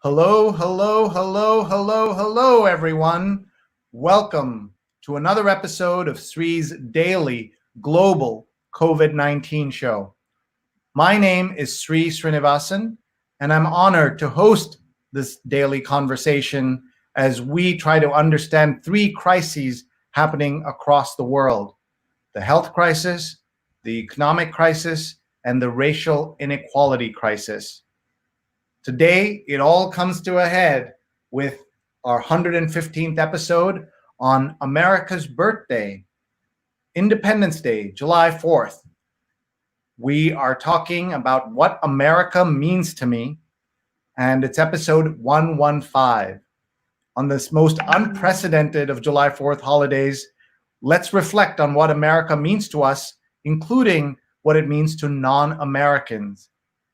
Hello, hello, hello, hello, hello, everyone. Welcome to another episode of Sree's daily global COVID-19 show. My name is Sree Sreenivasan, and I'm honored to host this daily conversation as we try to understand three crises happening across the world: the health crisis, the economic crisis, and the racial inequality crisis. Today, it all comes to a head with our 115th episode on America's birthday, Independence Day, July 4th. We are talking about what America means to me, and it's episode 115. On this most unprecedented of July 4th holidays, let's reflect on what America means to us, including what it means to non-Americans.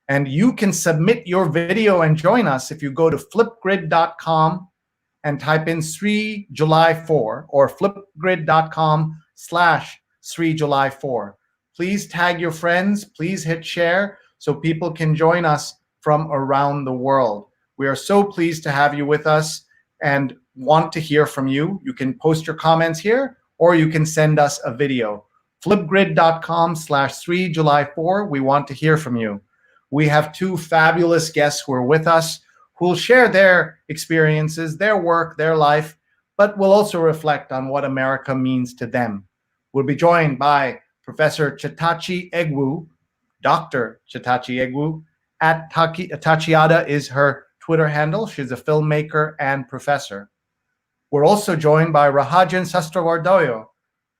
And you can submit your video and join us if you go to flipgrid.com and type in Sree July 4 or flipgrid.com/Sree July 4. Please tag your friends, please hit share so people can join us from around the world. We are so pleased to have you with us and want to hear from you. You can post your comments here or you can send us a video. Flipgrid.com/Sree July 4. We want to hear from you. We have two fabulous guests who are with us who will share their experiences, their work, their life, but will also reflect on what America means to them. We'll be joined by Professor Chetachi Egwu, Dr. Chetachi Egwu. At Tachiada is her Twitter handle. She's a filmmaker and professor. We're also joined by Rahadyan Sastrowardoyo,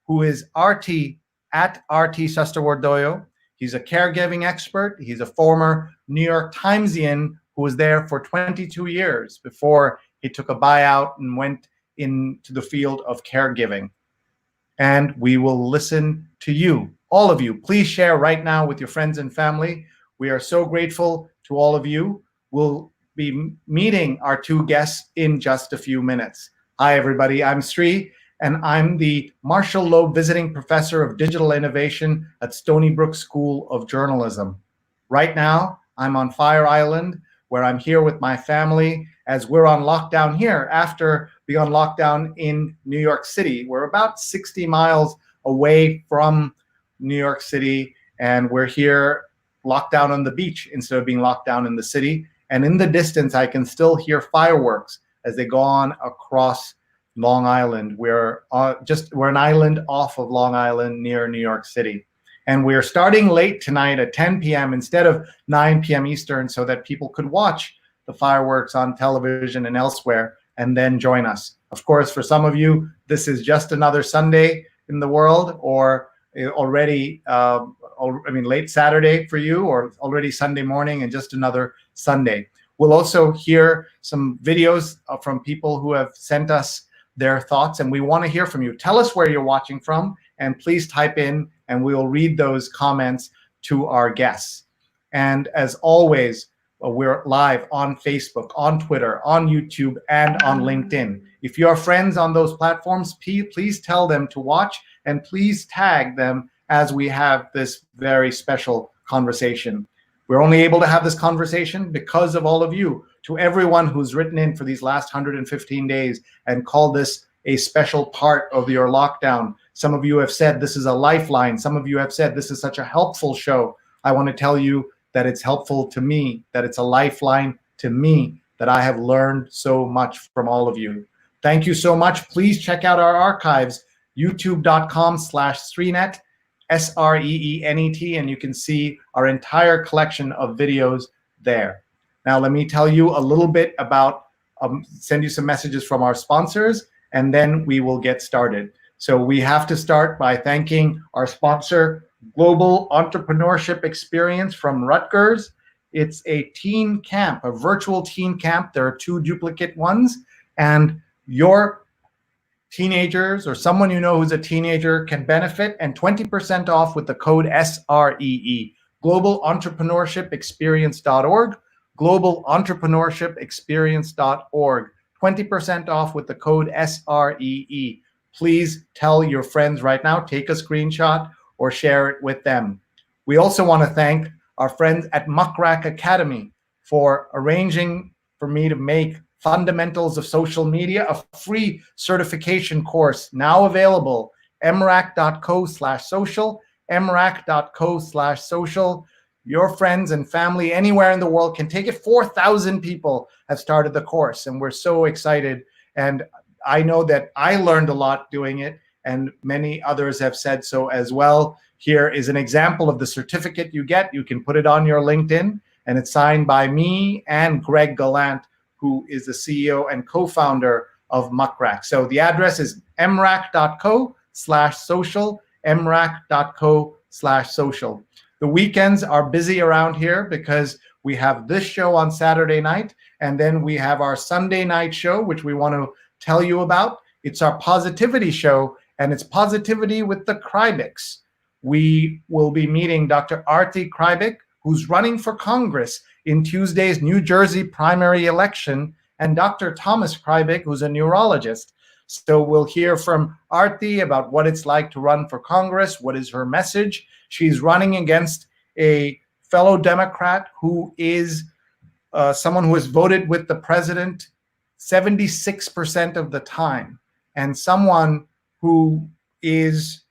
who is RT at RT Sastrowardoyo. He's a caregiving expert. He's a former New York Timesian who was there for 22 years before he took a buyout and went into the field of caregiving. And we will listen to you, all of you. Please share right now with your friends and family. We are so grateful to all of you. We'll be meeting our two guests in just a few minutes. Hi, everybody. I'm Sree, and I'm the Marshall Loeb Visiting Professor of Digital Innovation at Stony Brook School of Journalism. Right now, I'm on Fire Island, where I'm here with my family as we're on lockdown here after being on lockdown in New York City. We're about 60 miles away from New York City, and we're here locked down on the beach instead of being locked down in the city. And in the distance, I can still hear fireworks as they go on across Long Island. We're an island off of Long Island near New York City. And we're starting late tonight at 10 p.m. instead of 9 p.m. Eastern so that people could watch the fireworks on television and elsewhere and then join us. Of course, for some of you, this is just another Sunday in the world, or already, late Saturday for you, or already Sunday morning and just another Sunday. We'll also hear some videos from people who have sent us their thoughts, and we want to hear from you. Tell us where you're watching from, and please type in, and we will read those comments to our guests. And as always, we're live on Facebook, on Twitter, on YouTube, and on LinkedIn. If you are friends on those platforms, please tell them to watch, and please tag them as we have this very special conversation. We're only able to have this conversation because of all of you. To everyone who's written in for these last 115 days and called this a special part of your lockdown. Some of you have said this is a lifeline. Some of you have said this is such a helpful show. I want to tell you that it's helpful to me, that it's a lifeline to me, that I have learned so much from all of you. Thank you so much. Please check out our archives, youtube.com/Sreenet, SREENET, and you can see our entire collection of videos there. Now, let me tell you a little bit about, send you some messages from our sponsors, and then we will get started. So we have to start by thanking our sponsor, Global Entrepreneurship Experience from Rutgers. It's a teen camp, a virtual teen camp. There are 2 duplicate ones, and your teenagers or someone you know who's a teenager can benefit, and 20% off with the code SREE, globalentrepreneurshipexperience.org, globalentrepreneurshipexperience.org, 20% off with the code SREE. Please tell your friends right now, take a screenshot or share it with them. We also want to thank our friends at Muckrack Academy for arranging for me to make Fundamentals of Social Media a free certification course now available. mrac.co/social, mrac.co/social. Your friends and family anywhere in the world can take it. 4,000 people have started the course, and we're so excited. And I know that I learned a lot doing it, and many others have said so as well. Here is an example of the certificate you get. You can put it on your LinkedIn, and it's signed by me and Greg Gallant, who is the CEO and co-founder of MuckRack. So the address is mrac.co/social, mrac.co/social. The weekends are busy around here because we have this show on Saturday night, and then we have our Sunday night show, which we want to tell you about. It's our positivity show, and it's positivity with the Krybicks. We will be meeting Dr. Arti Krybik, who's running for Congress in Tuesday's New Jersey primary election, and Dr. Thomas Krybik, who's a neurologist. So we'll hear from Arti about what it's like to run for Congress, what is her message. She's running against a fellow Democrat who is someone who has voted with the president 76% of the time, and someone who is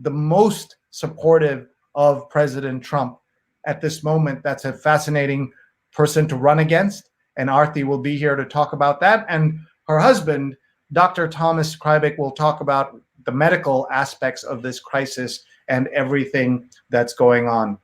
the most supportive of President Trump at this moment. That's a fascinating person to run against, and Arti will be here to talk about that. And her husband, Dr. Thomas Krybik, will talk about the medical aspects of this crisis and everything that's going on.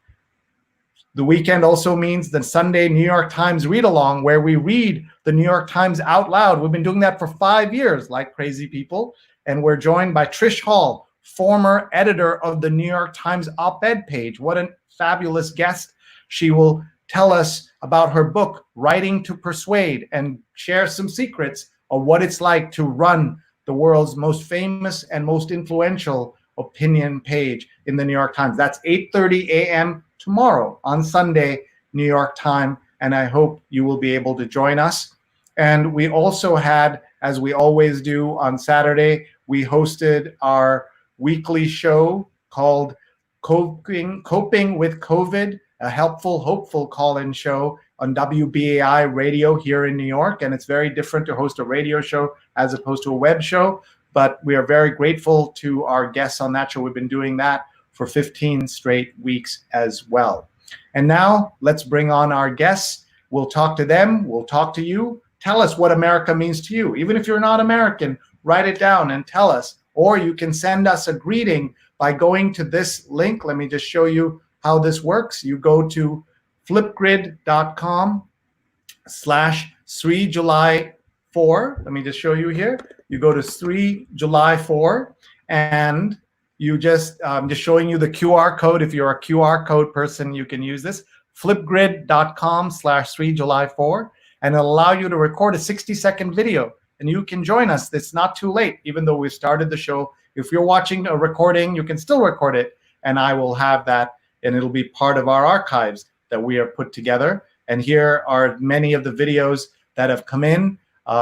The weekend also means the Sunday New York Times read-along, where we read the New York Times out loud. We've been doing that for 5 years, like crazy people. And we're joined by Trish Hall, former editor of the New York Times op-ed page. What a fabulous guest. She will tell us about her book, Writing to Persuade, and share some secrets of what it's like to run the world's most famous and most influential opinion page in the New York Times. That's 8:30 a.m. tomorrow on Sunday, New York time, and I hope you will be able to join us. And we also had, as we always do on Saturday, we hosted our weekly show called Coping with COVID, a helpful, hopeful call-in show on WBAI radio here in New York. And it's very different to host a radio show as opposed to a web show. But we are very grateful to our guests on that show. We've been doing that for 15 straight weeks as well. And now let's bring on our guests. We'll talk to them. We'll talk to you. Tell us what America means to you. Even if you're not American, write it down and tell us. Or you can send us a greeting by going to this link. Let me just show you how this works. You go to flipgrid.com/Sree July 4. Let me just show you here. You go to Sree July 4, and you just, I'm just showing you the QR code. If you're a QR code person, you can use this. Flipgrid.com/Sree July 4, and it'll allow you to record a 60-second video, and you can join us. It's not too late, even though we started the show. If you're watching a recording, you can still record it, and I will have that, and it'll be part of our archives that we have put together. And here are many of the videos that have come in.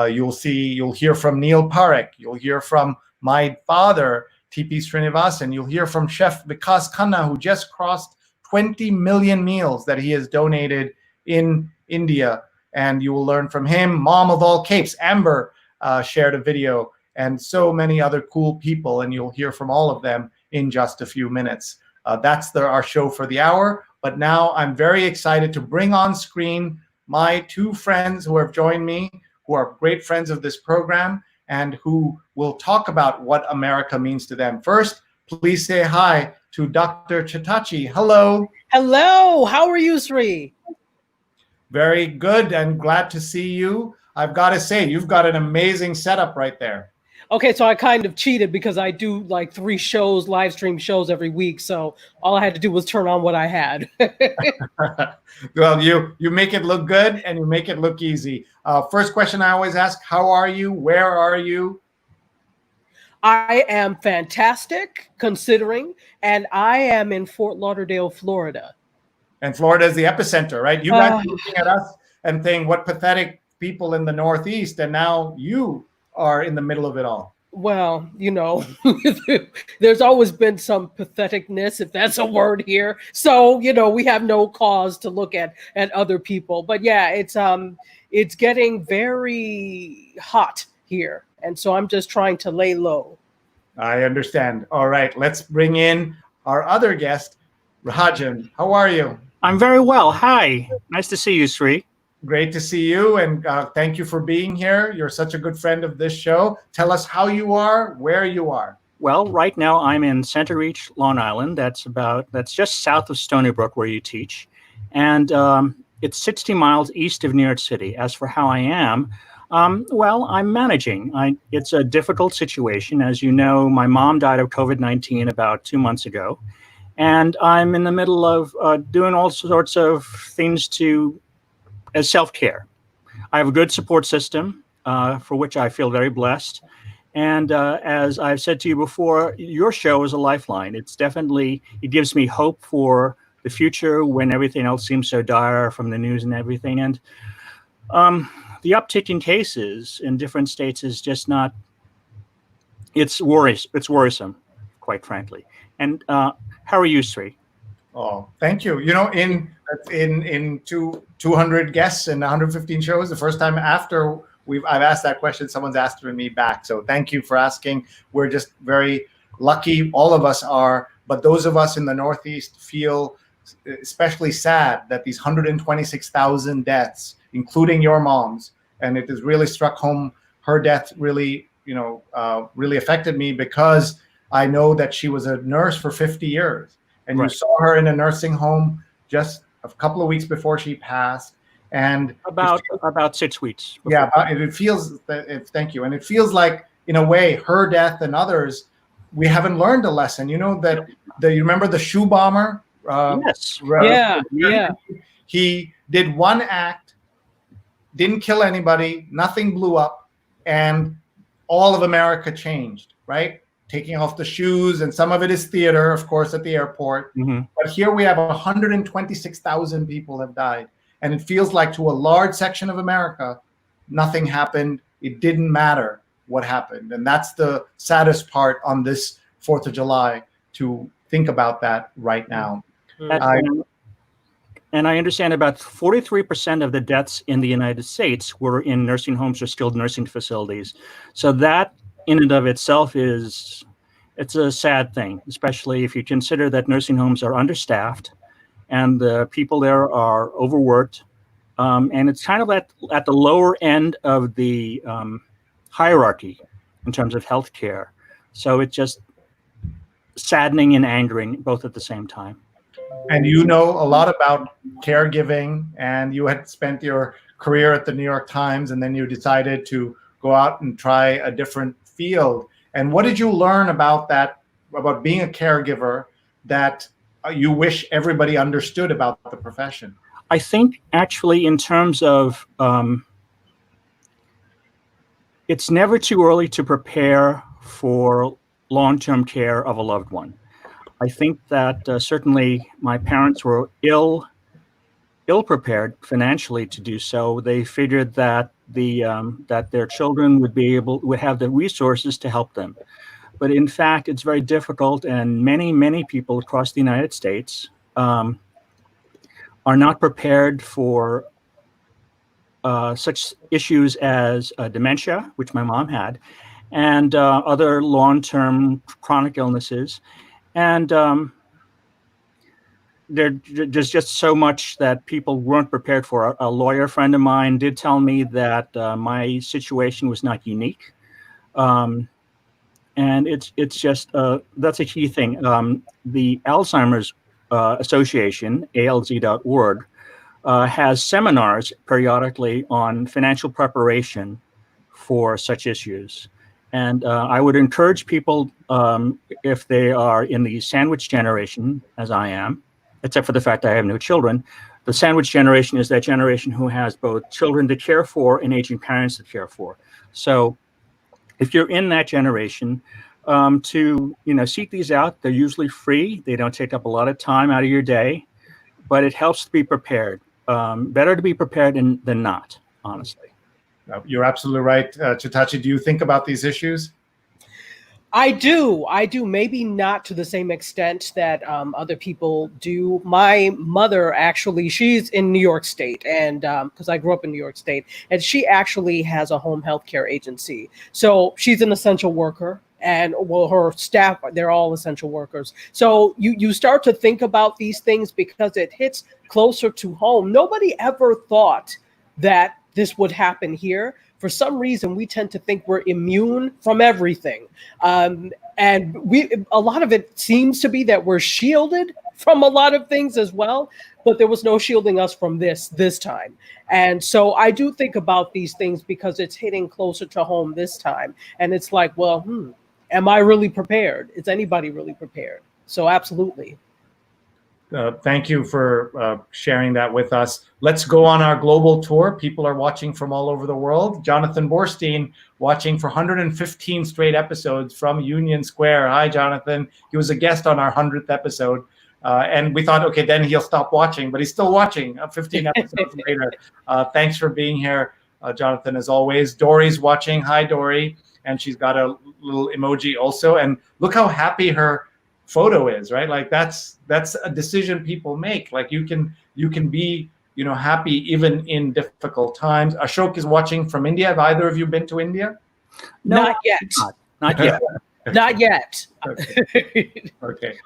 You'll hear from Neil Parekh. You'll hear from my father, T.P. Srinivasan. You'll hear from Chef Vikas Khanna, who just crossed 20 million meals that he has donated in India. And you will learn from him. Mom of all capes, Amber, shared a video, and so many other cool people. And you'll hear from all of them in just a few minutes. That's our show for the hour. But now I'm very excited to bring on screen my two friends who have joined me, who are great friends of this program, and who will talk about what America means to them. First, please say hi to Dr. Chetachi. Hello. Hello. How are you, Sree? Very good, and glad to see you. I've got to say, you've got an amazing setup right there. Okay, so I kind of cheated because I do like 3 shows, live stream shows every week. So all I had to do was turn on what I had. Well, you make it look good and you make it look easy. First question I always ask, how are you? Where are you? I am fantastic, considering, and I am in Fort Lauderdale, Florida. And Florida is the epicenter, right? You guys are looking at us and saying, what pathetic people in the Northeast, and now you are in the middle of it all. Well, there's always been some patheticness, if that's a word here. So, we have no cause to look at other people. But yeah, it's getting very hot here. And so I'm just trying to lay low. I understand. All right, let's bring in our other guest, Rahadyan. How are you? I'm very well. Hi. Nice to see you, Sree. Great to see you, and thank you for being here. You're such a good friend of this show. Tell us how you are, where you are. Well, right now I'm in Center Reach, Long Island. That's just south of Stony Brook, where you teach, and it's 60 miles east of New York City. As for how I am, well, I'm managing. It's a difficult situation. As you know, my mom died of COVID-19 about 2 months ago, and I'm in the middle of doing all sorts of things as self-care. I have a good support system for which I feel very blessed. And as I've said to you before, your show is a lifeline. It gives me hope for the future when everything else seems so dire from the news and everything. And the uptick in cases in different states is just not, it's worrisome, quite frankly. And how are you, Sree? Oh, thank you. In 200 guests and 115 shows, the first time after I've asked that question, someone's asking me back. So thank you for asking. We're just very lucky. All of us are, but those of us in the Northeast feel especially sad that these 126,000 deaths, including your mom's, and it has really struck home. Her death really, really affected me because I know that she was a nurse for 50 years. And right. You saw her in a nursing home just a couple of weeks before she passed, and about 6 weeks. Before. Yeah, it feels. Thank you. And it feels like, in a way, her death and others, we haven't learned a lesson. You remember the shoe bomber? Yes. Yeah. He did one act, didn't kill anybody, nothing blew up, and all of America changed. Right. Taking off the shoes, and some of it is theater, of course, at the airport. Mm-hmm. But here we have 126,000 people have died. And it feels like to a large section of America, nothing happened. It didn't matter what happened. And that's the saddest part on this 4th of July, to think about that right now. And I understand about 43% of the deaths in the United States were in nursing homes or skilled nursing facilities. So that in and of itself it's a sad thing, especially if you consider that nursing homes are understaffed and the people there are overworked. And it's kind of at the lower end of the hierarchy in terms of healthcare. So it's just saddening and angering both at the same time. And you know a lot about caregiving, and you had spent your career at the New York Times, and then you decided to go out and try a different field. And what did you learn about being a caregiver, that you wish everybody understood about the profession? I think actually in terms of, it's never too early to prepare for long-term care of a loved one. I think that certainly my parents were ill prepared financially to do so. They figured that that their children would have the resources to help them. But in fact, it's very difficult, and many people across the United States are not prepared for such issues as dementia, which my mom had, and other long-term chronic illnesses. And there's just so much that people weren't prepared for. A lawyer friend of mine did tell me that my situation was not unique. And it's just, that's a key thing. The Alzheimer's Association, ALZ.org, has seminars periodically on financial preparation for such issues. And I would encourage people, if they are in the sandwich generation, as I am, except for the fact I have no children, the sandwich generation is that generation who has both children to care for and aging parents to care for. So if you're in that generation, to seek these out. They're usually free. They don't take up a lot of time out of your day, but it helps to be prepared. Better to be prepared than not, honestly. You're absolutely right. Chetachi, do you think about these issues? I do. Maybe not to the same extent that other people do. My mother actually, she's in New York State, and because I grew up in New York State, and she actually has a home health care agency. So she's an essential worker, and well, her staff, they're all essential workers. So you start to think about these things because it hits closer to home. Nobody ever thought that this would happen here. For some reason, we tend to think we're immune from everything. And a lot of it seems to be that we're shielded from a lot of things as well, but there was no shielding us from this time. And so I do think about these things because it's hitting closer to home this time. And it's like, well, am I really prepared? Is anybody really prepared? So absolutely. Thank you for sharing that with us. Let's go on our global tour. People are watching from all over the world. Jonathan Borstein watching for 115 straight episodes from Union Square. Hi, Jonathan. He was a guest on our 100th episode. And we thought, okay, then he'll stop watching, but he's still watching 15 episodes later. Thanks for being here, Jonathan, as always. Dory's watching. Hi, Dory. And she's got a little emoji also. And look how happy her photo is, right? Like that's a decision people make. Like you can be, happy even in difficult times. Ashok is watching from India. Have either of you been to India? No, not yet. Not yet. Not yet. Okay.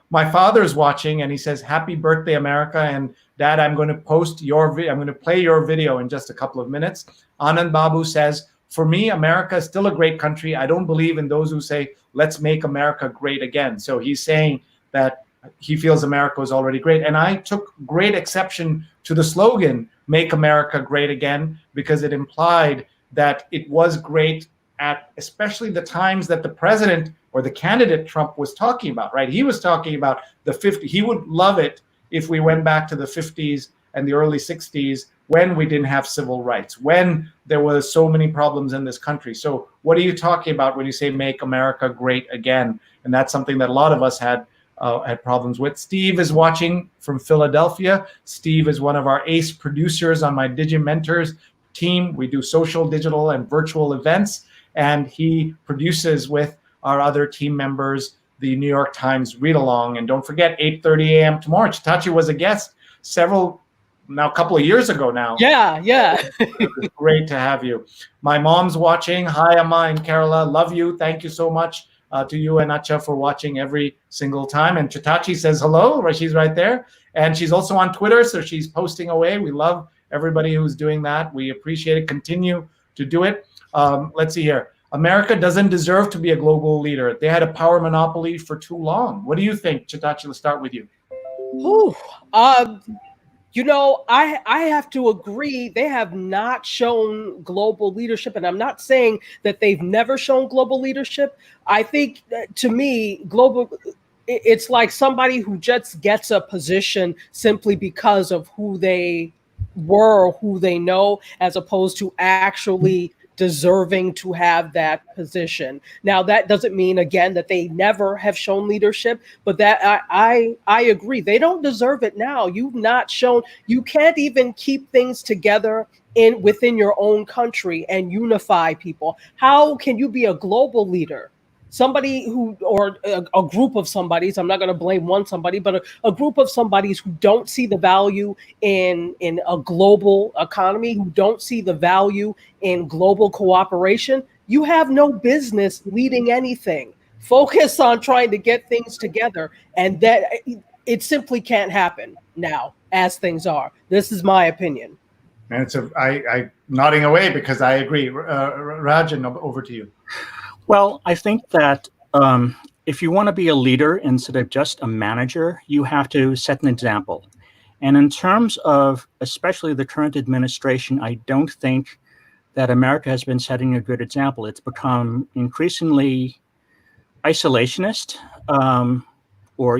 My father's watching, and he says, "Happy birthday, America!" And Dad, I'm going to I'm going to play your video in just a couple of minutes. Anand Babu says, "For me, America is still a great country. I don't believe in those who say, let's make America great again." So he's saying that he feels America is already great. And I took great exception to the slogan, "Make America Great Again," because it implied that it was great at especially the times that the president or the candidate Trump was talking about, right? He was talking about the 50s. He would love it if we went back to the 50s and the early 60s when we didn't have civil rights, when there was so many problems in this country. So what are you talking about when you say make America great again? And that's something that a lot of us had problems with. Steve is watching from Philadelphia. Steve is one of our ace producers on my Digimentors team. We do social, digital, and virtual events, and he produces with our other team members the New York Times read along. And don't forget, 8:30 a.m. tomorrow. Chetachi was a guest a couple of years ago now. Yeah. It's great to have you. My mom's watching. Hi, Amma and Kerala. Love you. Thank you so much to you and Acha for watching every single time. And Chetachi says hello. She's right there. And she's also on Twitter, so she's posting away. We love everybody who's doing that. We appreciate it. Continue to do it. Let's see here. America doesn't deserve to be a global leader. They had a power monopoly for too long. What do you think, Chetachi? Let's start with you. I have to agree. They have not shown global leadership, and I'm not saying that they've never shown global leadership. I think, to me, it's like somebody who just gets a position simply because of who they were or who they know, as opposed to actually deserving to have that position. Now, that doesn't mean, again, that they never have shown leadership, but that I agree. They don't deserve it now. You've not shown, you can't even keep things together within your own country and unify people. How can you be a global leader? Somebody who, or a group of somebodies, I'm not going to blame one somebody, but a group of somebodies who don't see the value in a global economy, who don't see the value in global cooperation, you have no business leading anything. Focus on trying to get things together, and that it simply can't happen now as things are. This is my opinion. And I nodding away because I agree. Rajan, over to you. Well, I think that if you want to be a leader instead of just a manager, you have to set an example. And in terms of especially the current administration, I don't think that America has been setting a good example. It's become increasingly isolationist, or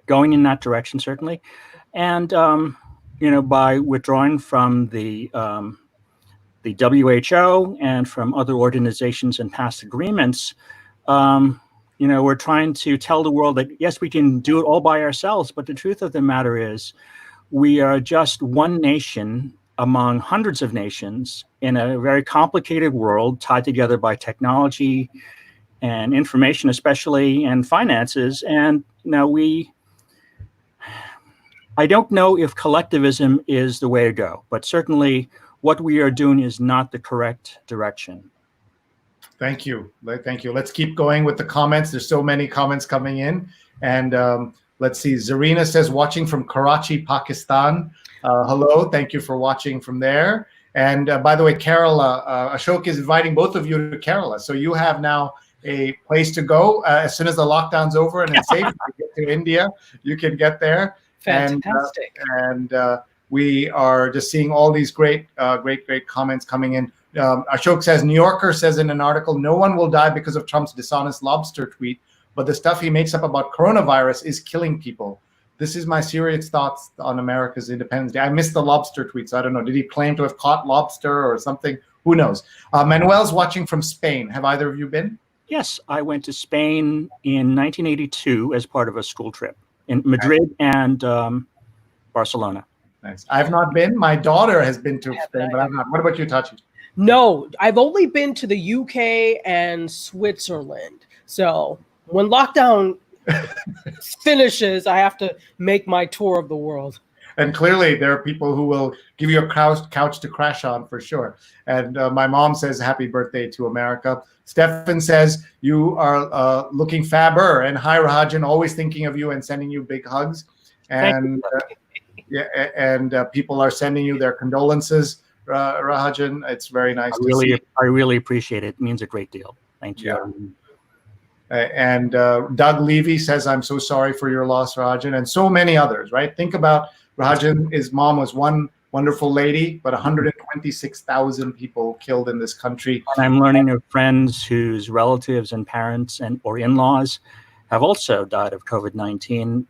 going in that direction, certainly. And by withdrawing from the WHO and from other organizations and past agreements, we're trying to tell the world that, yes, we can do it all by ourselves. But the truth of the matter is we are just one nation among hundreds of nations in a very complicated world tied together by technology and information, especially, and finances. And now I don't know if collectivism is the way to go, but certainly what we are doing is not the correct direction. Thank you. Thank you. Let's keep going with the comments. There's so many comments coming in. And let's see. Zarina says, watching from Karachi, Pakistan. Hello. Thank you for watching from there. And by the way, Kerala, Ashok is inviting both of you to Kerala. So you have now a place to go. As soon as the lockdown's over and it's safe to get to India, you can get there. Fantastic. And we are just seeing all these great comments coming in. Ashok says, New Yorker says in an article, no one will die because of Trump's dishonest lobster tweet, but the stuff he makes up about coronavirus is killing people. This is my serious thoughts on America's Independence Day. I missed the lobster tweet, so I don't know. Did he claim to have caught lobster or something? Who knows? Manuel's watching from Spain. Have either of you been? Yes, I went to Spain in 1982 as part of a school trip in Madrid and Barcelona. Nice. I've not been. My daughter has been to Spain, but I've not. What about you, Tachi? No, I've only been to the UK and Switzerland. So when lockdown finishes, I have to make my tour of the world. And clearly there are people who will give you a couch to crash on for sure. And my mom says, happy birthday to America. Stefan says, you are looking fabber. And hi, Rahadyan, always thinking of you and sending you big hugs. And people are sending you their condolences, Rahadyan. It's very nice to see. I really appreciate it. It means a great deal. Thank you. Yeah. And Doug Levy says, I'm so sorry for your loss, Rahadyan, and so many others, right? Think about Rahadyan, his mom was one wonderful lady, but 126,000 people killed in this country. And I'm learning of friends whose relatives and parents or in-laws have also died of COVID-19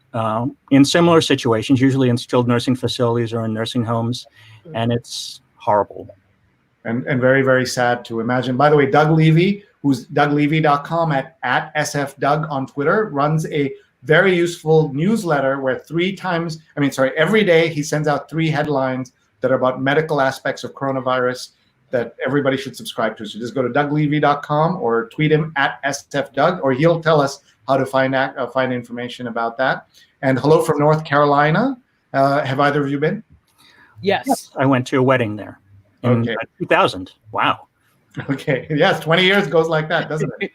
in similar situations, usually in skilled nursing facilities or in nursing homes, and it's horrible. And very, very sad to imagine. By the way, Doug Levy, who's DougLevy.com at SFDoug on Twitter, runs a very useful newsletter where every day he sends out 3 headlines that are about medical aspects of coronavirus that everybody should subscribe to. So just go to DougLevy.com or tweet him at SFDoug, or he'll tell us how to find information about that. And hello from North Carolina. Have either of you been? Yes. I went to a wedding there in 2000. Wow. Okay. Yes, 20 years goes like that, doesn't it?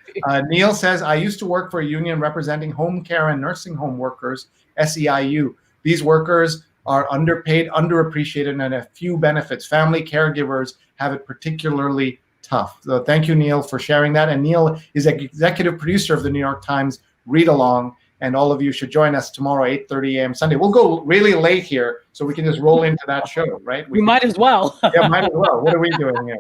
Neil says, I used to work for a union representing home care and nursing home workers, SEIU. These workers are underpaid, underappreciated, and have few benefits. Family caregivers have it particularly tough. So thank you, Neil, for sharing that. And Neil is executive producer of the New York Times Read Along, and all of you should join us tomorrow, 8:30 a.m. Sunday. We'll go really late here, so we can just roll into that show, right? We might as well. Yeah, might as well. What are we doing here?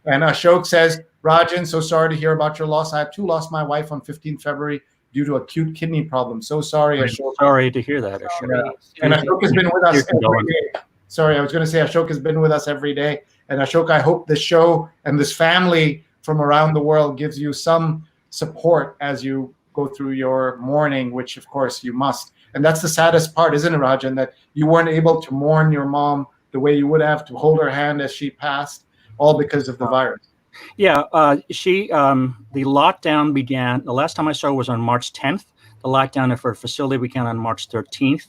And Ashok says, Rajan, so sorry to hear about your loss. I have too lost my wife on 15th February due to acute kidney problems. So sorry, Ashok. Sorry to hear that, Ashok. Yeah. And Ashok has been with us every day. Sorry, I was going to say Ashok has been with us every day. And Ashok, I hope this show and this family from around the world gives you some support as you go through your mourning, which of course you must. And that's the saddest part, isn't it, Rajan, that you weren't able to mourn your mom the way you would have, to hold her hand as she passed, all because of the virus. Yeah, the lockdown began, the last time I saw her was on March 10th. The lockdown of her facility began on March 13th.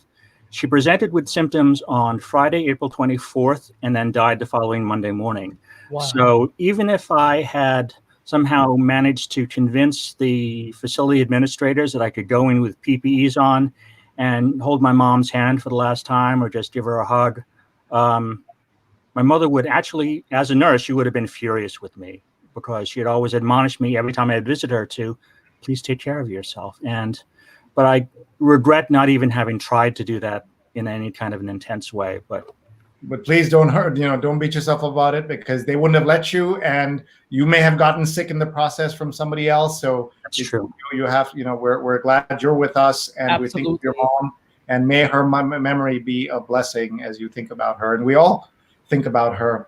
She presented with symptoms on Friday, April 24th, and then died the following Monday morning. Wow. So even if I had somehow managed to convince the facility administrators that I could go in with PPEs on and hold my mom's hand for the last time or just give her a hug, my mother would actually, as a nurse, she would have been furious with me because she had always admonished me every time I had visited her to, please take care of yourself. But I regret not even having tried to do that in any kind of an intense way. But please don't don't beat yourself about it, because they wouldn't have let you, and you may have gotten sick in the process from somebody else. So that's true. You have, we're glad you're with us, and Absolutely. We think of your mom, and may her memory be a blessing as you think about her, and we all think about her.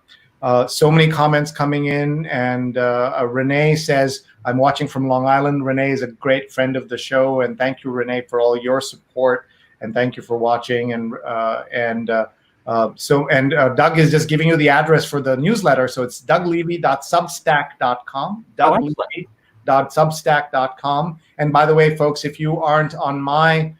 So many comments coming in, and Renee says, I'm watching from Long Island. Renee is a great friend of the show, and thank you, Renee, for all your support, and thank you for watching. Doug is just giving you the address for the newsletter. So it's DougLevy.substack.com, untitled.substack.com. And by the way, folks, if you aren't on my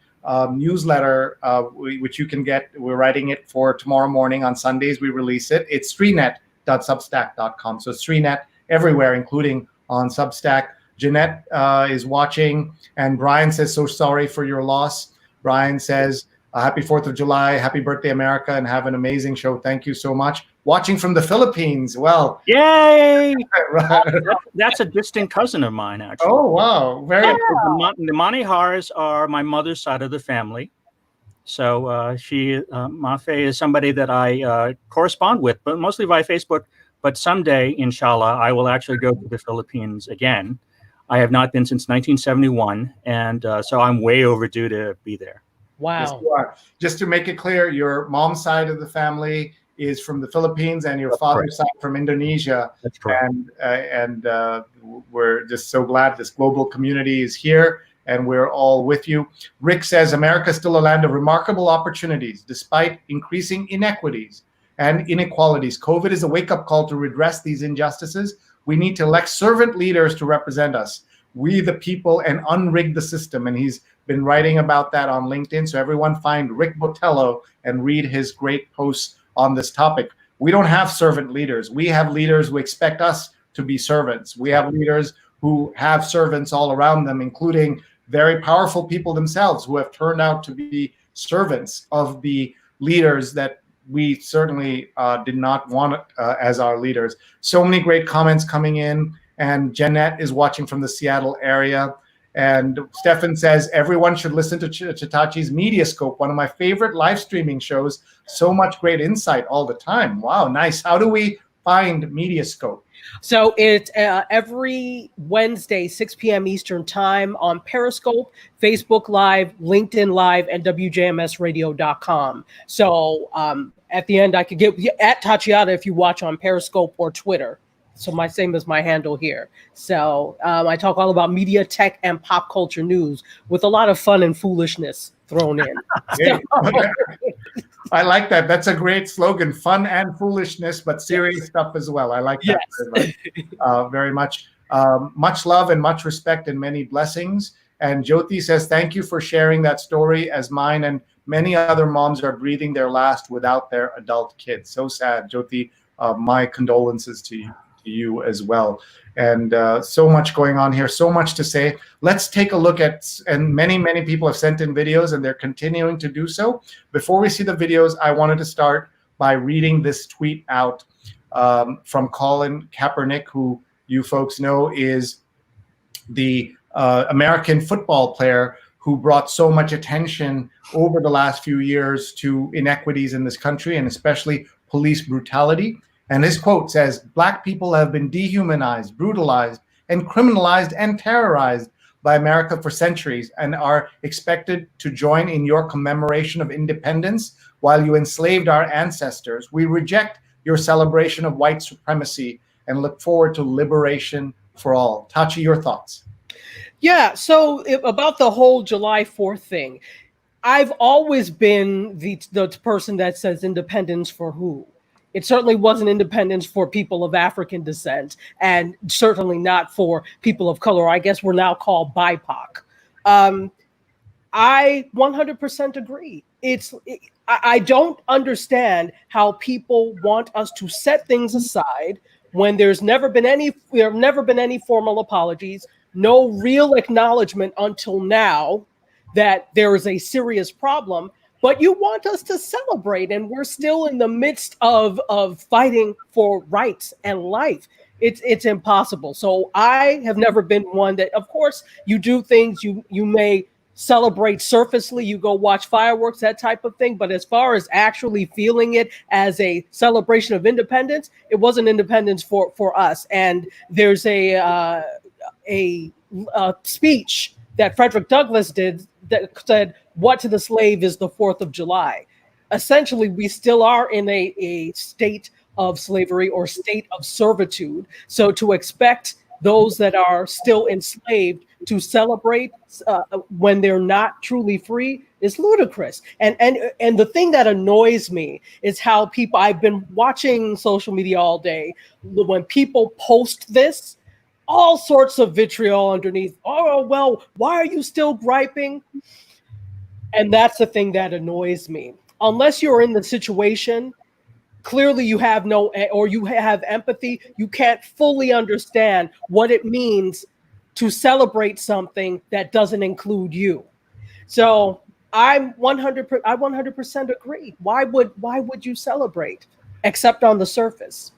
newsletter, which you can get, we're writing it for tomorrow morning on Sundays, we release it. It's sreenet.substack.com. So Sreenet everywhere, including on Substack. Jeanette is watching, and Brian says, so sorry for your loss. Brian says, happy 4th of July, happy birthday, America, and have an amazing show. Thank you so much. Watching from the Philippines. Well, yay! That's a distant cousin of mine, actually. Oh, wow. Very The Manihars are my mother's side of the family. So Mafe is somebody that I correspond with, but mostly via Facebook. But someday, inshallah, I will actually go to the Philippines again. I have not been since 1971, and so I'm way overdue to be there. Wow. Yes, you are. Just to make it clear, your mom's side of the family is from the Philippines and your father's side from Indonesia. That's correct. And we're just so glad this global community is here, and we're all with you. Rick says, America is still a land of remarkable opportunities, despite increasing inequities and inequalities. COVID is a wake-up call to redress these injustices. We need to elect servant leaders to represent us, we the people, and unrig the system. And he's been writing about that on LinkedIn. So everyone find Rick Botello and read his great posts on this topic. We don't have servant leaders. We have leaders who expect us to be servants. We have leaders who have servants all around them, including very powerful people themselves who have turned out to be servants of the leaders that we certainly did not want as our leaders. So many great comments coming in. And Jeanette is watching from the Seattle area. And Stefan says, everyone should listen to Chetachi's Mediascope, one of my favorite live streaming shows. So much great insight all the time. Wow, nice. How do we find Mediascope? So it's every Wednesday, 6 p.m. Eastern time on Periscope, Facebook Live, LinkedIn Live, and WJMSradio.com. So at the end, I could get at Tachiata if you watch on Periscope or Twitter. So same as my handle here. So I talk all about media, tech, and pop culture news with a lot of fun and foolishness thrown in. I like that. That's a great slogan, fun and foolishness, but serious stuff as well. I like that very much. Much love and much respect and many blessings. And Jyoti says, thank you for sharing that story, as mine and many other moms are breathing their last without their adult kids. So sad, Jyoti. My condolences to you as well. And so much going on here, so much to say. Let's take a look at, and many people have sent in videos and they're continuing to do so. Before we see the videos, I wanted to start by reading this tweet out from Colin Kaepernick, who you folks know is the American football player who brought so much attention over the last few years to inequities in this country, and especially police brutality. And his quote says, "Black people have been dehumanized, brutalized, and criminalized and terrorized by America for centuries and are expected to join in your commemoration of independence while you enslaved our ancestors. We reject your celebration of white supremacy and look forward to liberation for all." Tachi, your thoughts? Yeah, so about the whole July 4th thing, I've always been the person that says independence for who? It certainly wasn't independence for people of African descent, and certainly not for people of color. I guess we're now called BIPOC. I 100% agree. I don't understand how people want us to set things aside when there's never been any formal apologies, no real acknowledgement until now that there is a serious problem. But you want us to celebrate, and we're still in the midst of fighting for rights and life. It's impossible. So I have never been one that, of course, you do things, you may celebrate surfacely, you go watch fireworks, that type of thing. But as far as actually feeling it as a celebration of independence, it wasn't independence for us. And there's a speech that Frederick Douglass did that said, "What to the slave is the 4th of July." Essentially, we still are in a state of slavery or state of servitude. So to expect those that are still enslaved to celebrate when they're not truly free is ludicrous. And the thing that annoys me is how I've been watching social media all day. When people post this, all sorts of vitriol underneath. Oh, well, why are you still griping? And that's the thing that annoys me. Unless you're in the situation, clearly you have you have empathy. You can't fully understand what it means to celebrate something that doesn't include you. So I 100% agree. Why would you celebrate except on the surface?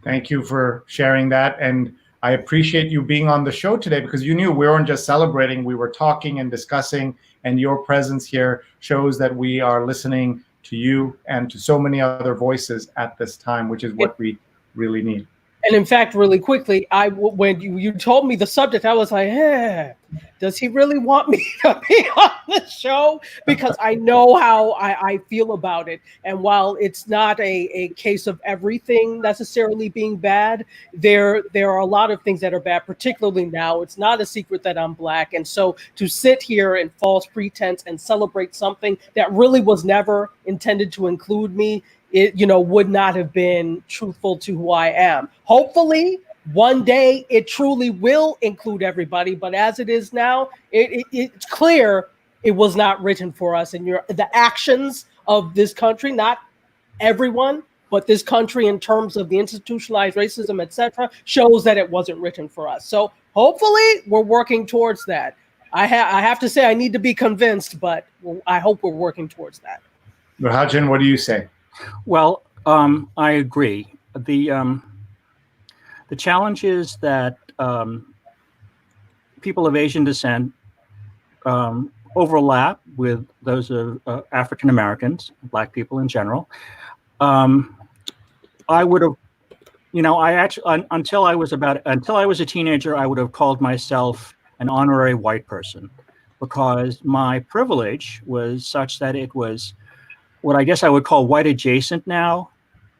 Thank you for sharing that. And I appreciate you being on the show today, because you knew we weren't just celebrating, we were talking and discussing, and your presence here shows that we are listening to you and to so many other voices at this time, which is what we really need. And in fact, really quickly, when you told me the subject, I was like, hey, does he really want me to be on the show? Because I know how I feel about it. And while it's not a case of everything necessarily being bad, there are a lot of things that are bad, particularly now. It's not a secret that I'm Black. And so to sit here in false pretense and celebrate something that really was never intended to include me, it would not have been truthful to who I am. Hopefully, one day it truly will include everybody. But as it is now, it's clear it was not written for us. And the actions of this country, not everyone, but this country in terms of the institutionalized racism, etc., shows that it wasn't written for us. So hopefully, we're working towards that. I have to say I need to be convinced, but I hope we're working towards that. Rahadyan, what do you say? Well, I agree. The challenge is that people of Asian descent overlap with those of African Americans, Black people in general. I would have, I actually until I was a teenager, I would have called myself an honorary white person, because my privilege was such that it was what I guess I would call white adjacent now,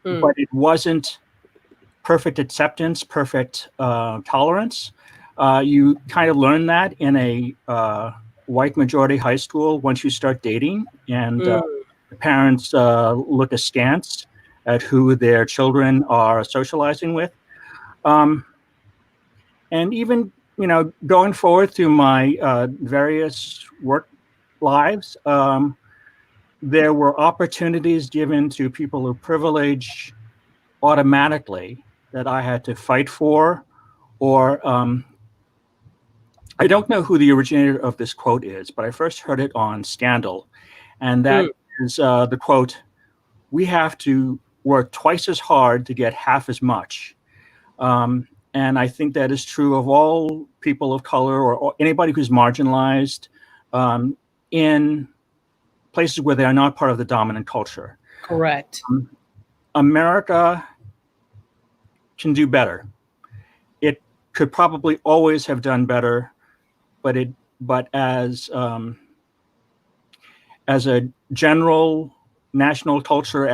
but it wasn't perfect acceptance, perfect tolerance. You kind of learn that in a white majority high school once you start dating, and the parents look askance at who their children are socializing with. And even, going forward through my various work lives, there were opportunities given to people of privilege automatically that I had to fight for, or I don't know who the originator of this quote is, but I first heard it on Scandal. And that is the quote, "We have to work twice as hard to get half as much." And I think that is true of all people of color, or anybody who's marginalized in places where they are not part of the dominant culture. Correct. America can do better. It could probably always have done better, but as a general national culture,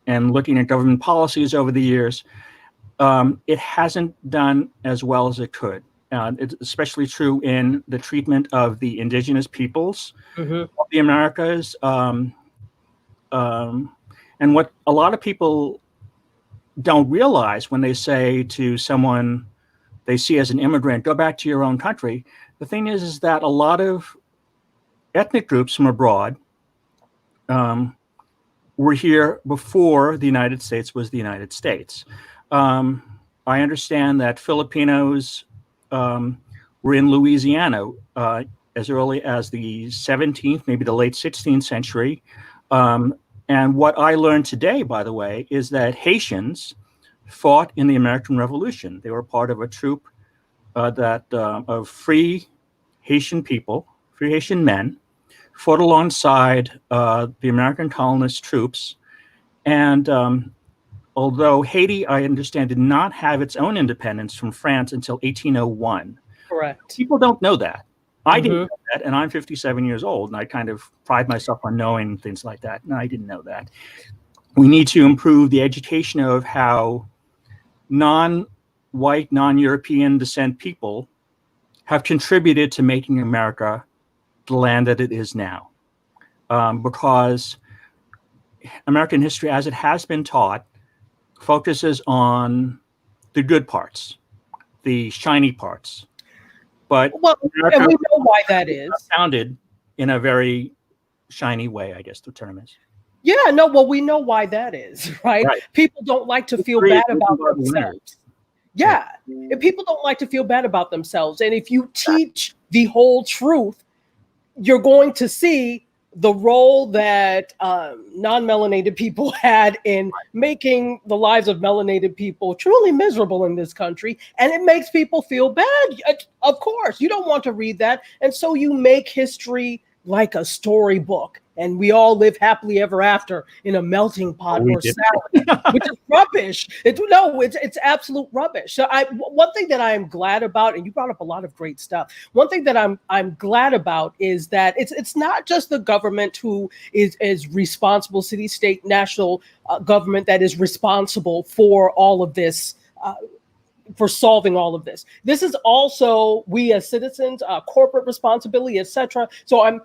and looking at government policies over the years, it hasn't done as well as it could. It's especially true in the treatment of the indigenous peoples of the Americas. And what a lot of people don't realize when they say to someone they see as an immigrant, go back to your own country, the thing is that a lot of ethnic groups from abroad were here before the United States was the United States. I understand that Filipinos were in Louisiana as early as the 17th, maybe the late 16th century. And what I learned today, by the way, is that Haitians fought in the American Revolution. They were part of a troop of free Haitian people, free Haitian men, fought alongside the American colonist troops. And although Haiti, I understand, did not have its own independence from France until 1801. Correct. People don't know that. I didn't know that, and I'm 57 years old, and I kind of pride myself on knowing things like that, and I didn't know that. We need to improve the education of how non-white, non-European descent people have contributed to making America the land that it is now. Because American history, as it has been taught, focuses on the good parts, the shiny parts. But Well, and we know why that is. Founded in a very shiny way, I guess the term is. Yeah, no, well, we know why that is, right? People don't like to feel bad about themselves. Yeah, and people don't like to feel bad about themselves. And if you teach the whole truth, you're going to see the role that non-melanated people had in making the lives of melanated people truly miserable in this country. And it makes people feel bad. Of course, you don't want to read that. And so you make history like a storybook, and we all live happily ever after in a melting pot or salad, which is rubbish. It's absolute rubbish. So one thing that I am glad about, and you brought up a lot of great stuff. One thing that I'm glad about is that it's not just the government who is responsible, city, state, national government that is responsible for all of this. For solving all of this. This is also we as citizens, corporate responsibility, etc. So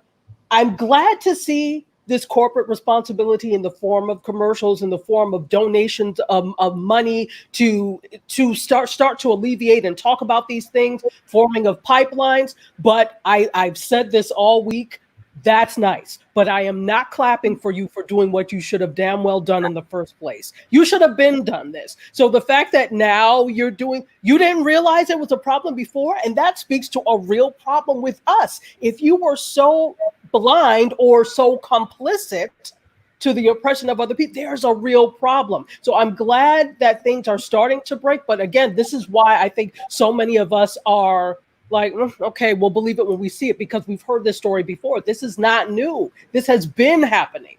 I'm glad to see this corporate responsibility in the form of commercials, in the form of donations of money to start to alleviate and talk about these things, forming of pipelines. But I've said this all week. That's nice, but I am not clapping for you for doing what you should have damn well done in the first place. You should have been done this. So the fact that now you didn't realize it was a problem before, and that speaks to a real problem with us. If you were so blind or so complicit to the oppression of other people, there's a real problem. So I'm glad that things are starting to break. But again, this is why I think so many of us are like, okay, we'll believe it when we see it, because we've heard this story before. This is not new. This has been happening.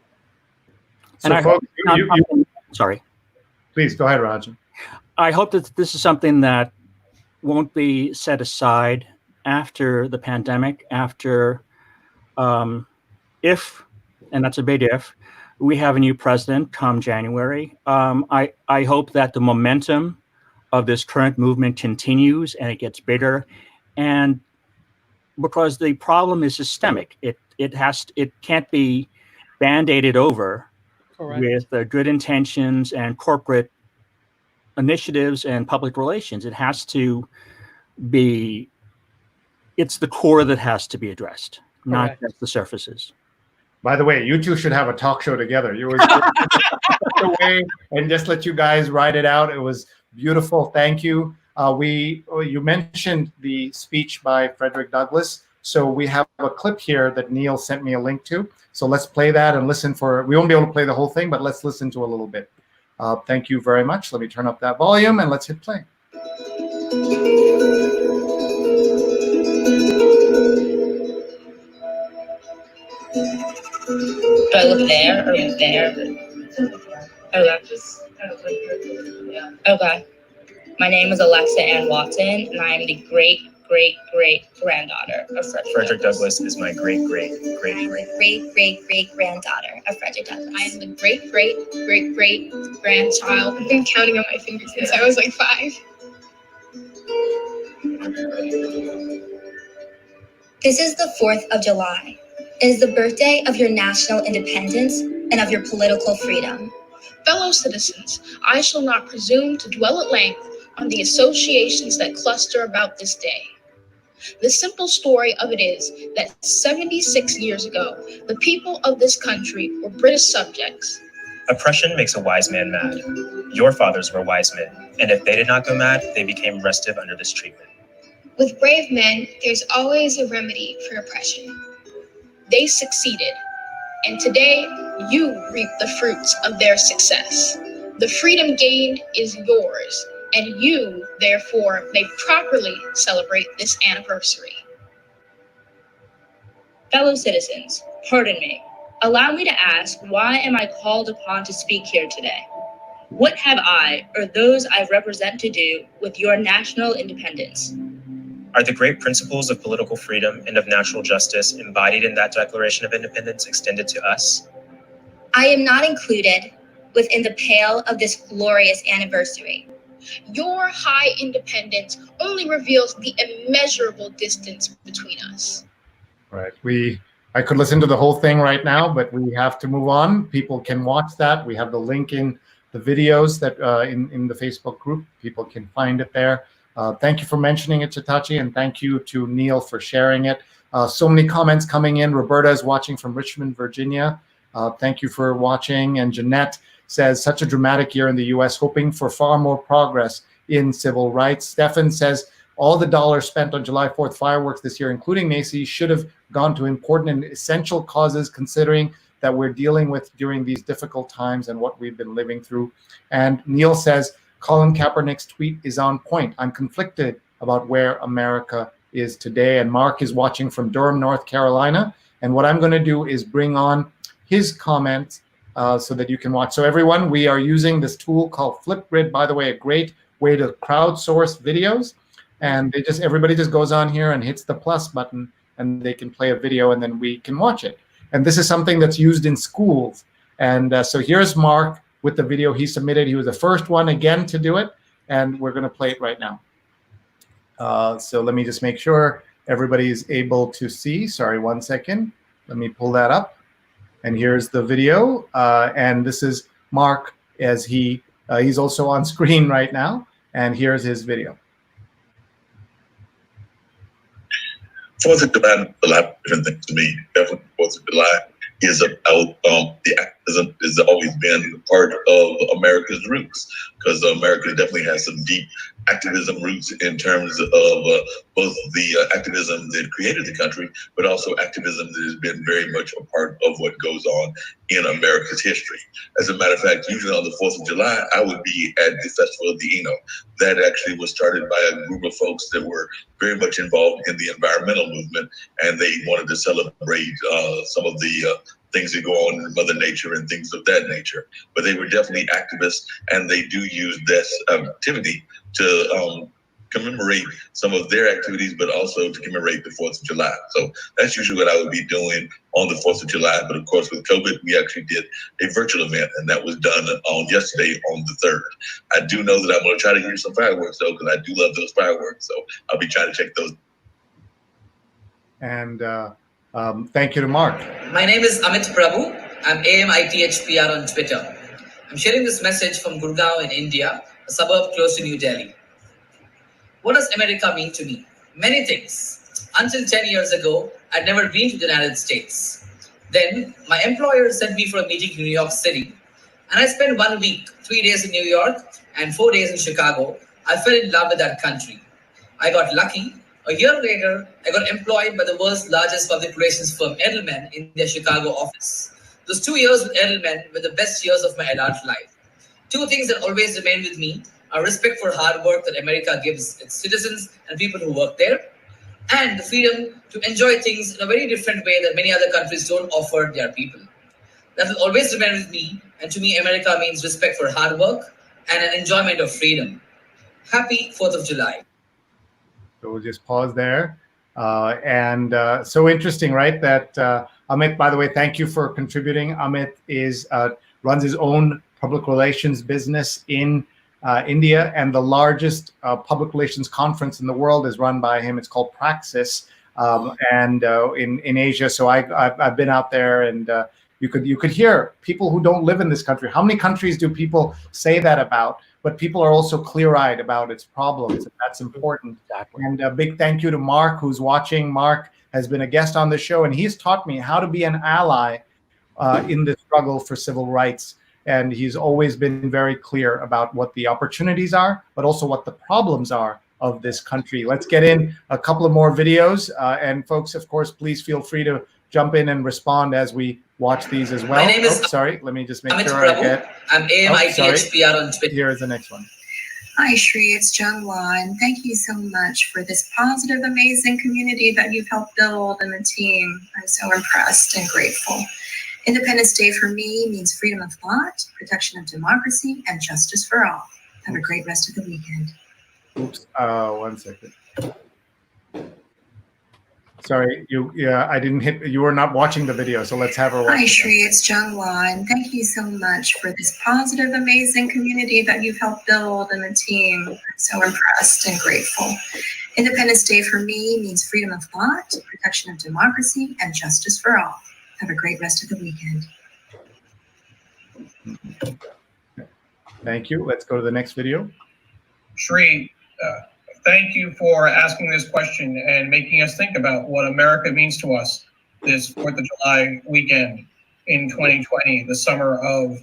And sorry. Please go ahead, Rajan. I hope that this is something that won't be set aside after the pandemic, after if, and that's a big if, we have a new president come January. I hope that the momentum of this current movement continues and it gets bigger. And because the problem is systemic, it can't be band-aided over. Correct. With good intentions and corporate initiatives and public relations. It has to be, it's the core that has to be addressed, not just the surfaces. By the way, you two should have a talk show together. You were away and just let you guys write it out. It was beautiful. Thank you. You mentioned the speech by Frederick Douglass. So we have a clip here that Neil sent me a link to. So let's play that and listen for, we won't be able to play the whole thing, but let's listen to a little bit. Thank you very much. Let me turn up that volume and let's hit play. Do I look there or there? Okay. My name is Alexa Ann Watson, and I am the great-great-great-granddaughter of Frederick Douglass is my great-great-great-great-great-granddaughter of Frederick Douglass. I am the great-great-great-grandchild. I've been counting on my fingers since I was like 5. This is the 4th of July. It is the birthday of your national independence and of your political freedom. Fellow citizens, I shall not presume to dwell at length on the associations that cluster about this day. The simple story of it is that 76 years ago, the people of this country were British subjects. Oppression makes a wise man mad. Your fathers were wise men, and if they did not go mad, they became restive under this treatment. With brave men, there's always a remedy for oppression. They succeeded, and today you reap the fruits of their success. The freedom gained is yours, and you, therefore, may properly celebrate this anniversary. Fellow citizens, pardon me. Allow me to ask, why am I called upon to speak here today? What have I, or those I represent, to do with your national independence? Are the great principles of political freedom and of natural justice embodied in that Declaration of Independence extended to us? I am not included within the pale of this glorious anniversary. Your high independence only reveals the immeasurable distance between us. Right. I could listen to the whole thing right now, but we have to move on. People can watch that. We have the link in the videos that in the Facebook group. People can find it there. Thank you for mentioning it, Chetachi, and thank you to Neil for sharing it. So many comments coming in. Roberta is watching from Richmond, Virginia. Thank you for watching. And Jeanette says, such a dramatic year in the US, hoping for far more progress in civil rights. Stefan says, all the dollars spent on July 4th fireworks this year, including Macy's, should have gone to important and essential causes, considering that we're dealing with during these difficult times and what we've been living through. And Neil says, Colin Kaepernick's tweet is on point. I'm conflicted about where America is today. And Mark is watching from Durham, North Carolina. And what I'm going to do is bring on his comments so that you can watch. So everyone, we are using this tool called Flipgrid, by the way, a great way to crowdsource videos. And everybody just goes on here and hits the plus button, and they can play a video, and then we can watch it. And this is something that's used in schools. And so here's Mark with the video he submitted. He was the first one again to do it, and we're going to play it right now. So let me just make sure everybody is able to see. Sorry, 1 second. Let me pull that up. And here's the video. And this is Mark as he's also on screen right now. And here's his video. 4th of July is a lot of different things to me. Definitely 4th of July is about the activism has always been part of America's roots, because America definitely has some deep activism roots in terms of both the activism that created the country, but also activism that has been very much a part of what goes on in America's history. As a matter of fact, usually on the 4th of July, I would be at the Festival of the Eno. That actually was started by a group of folks that were very much involved in the environmental movement, and they wanted to celebrate some of the things that go on in Mother Nature and things of that nature. But they were definitely activists, and they do use this activity to commemorate some of their activities, but also to commemorate the 4th of July. So that's usually what I would be doing on the 4th of July. But of course, with COVID, we actually did a virtual event, and that was done on yesterday on the 3rd. I do know that I'm going to try to use some fireworks, though, because I do love those fireworks. So I'll be trying to check those. And thank you to Mark. My name is Amit Prabhu. I'm AMITHPR on Twitter. I'm sharing this message from Gurgaon in India, a suburb close to New Delhi. What does America mean to me? Many things. Until 10 years ago, I'd never been to the United States. Then my employer sent me for a meeting to New York City, and I spent 1 week, 3 days in New York and 4 days in Chicago. I fell in love with that country. I got lucky. A year later, I got employed by the world's largest public relations firm, Edelman, in their Chicago office. Those 2 years with Edelman were the best years of my adult life. Two things that always remain with me are respect for hard work that America gives its citizens and people who work there, and the freedom to enjoy things in a very different way that many other countries don't offer their people. That will always remain with me, and to me, America means respect for hard work and an enjoyment of freedom. Happy 4th of July. So we'll just pause there. So interesting, right? That Amit, by the way, thank you for contributing. Amit runs his own public relations business in India, and the largest public relations conference in the world is run by him. It's called Praxis, in Asia. So I've been out there, and you could hear people who don't live in this country. How many countries do people say that about? But people are also clear-eyed about its problems, and that's important. Exactly. And a big thank you to Mark, who's watching. Mark has been a guest on the show, and he's taught me how to be an ally in the struggle for civil rights. And he's always been very clear about what the opportunities are, but also what the problems are of this country. Let's get in a couple of more videos. And folks, of course, please feel free to jump in and respond as we watch these as well. My name is sorry, let me just make Amit sure Prabhu. I get. I'm AMITHPR on Twitter. Here is the next one. Hi, Sree, it's Jungwa, and thank you so much for this positive, amazing community that you've helped build and the team. I'm so impressed and grateful. Independence Day for me means freedom of thought, protection of democracy, and justice for all. Have a great rest of the weekend. Oops, 1 second. Sorry, I didn't hit, you were not watching the video, so let's have her watch. Hi, Sree, it's Jungwa, and thank you so much for this positive, amazing community that you've helped build and the team. I'm so impressed and grateful. Independence Day for me means freedom of thought, protection of democracy, and justice for all. Have a great rest of the weekend. Thank you. Let's go to the next video. Sree, thank you for asking this question and making us think about what America means to us this 4th of July weekend in 2020, the summer of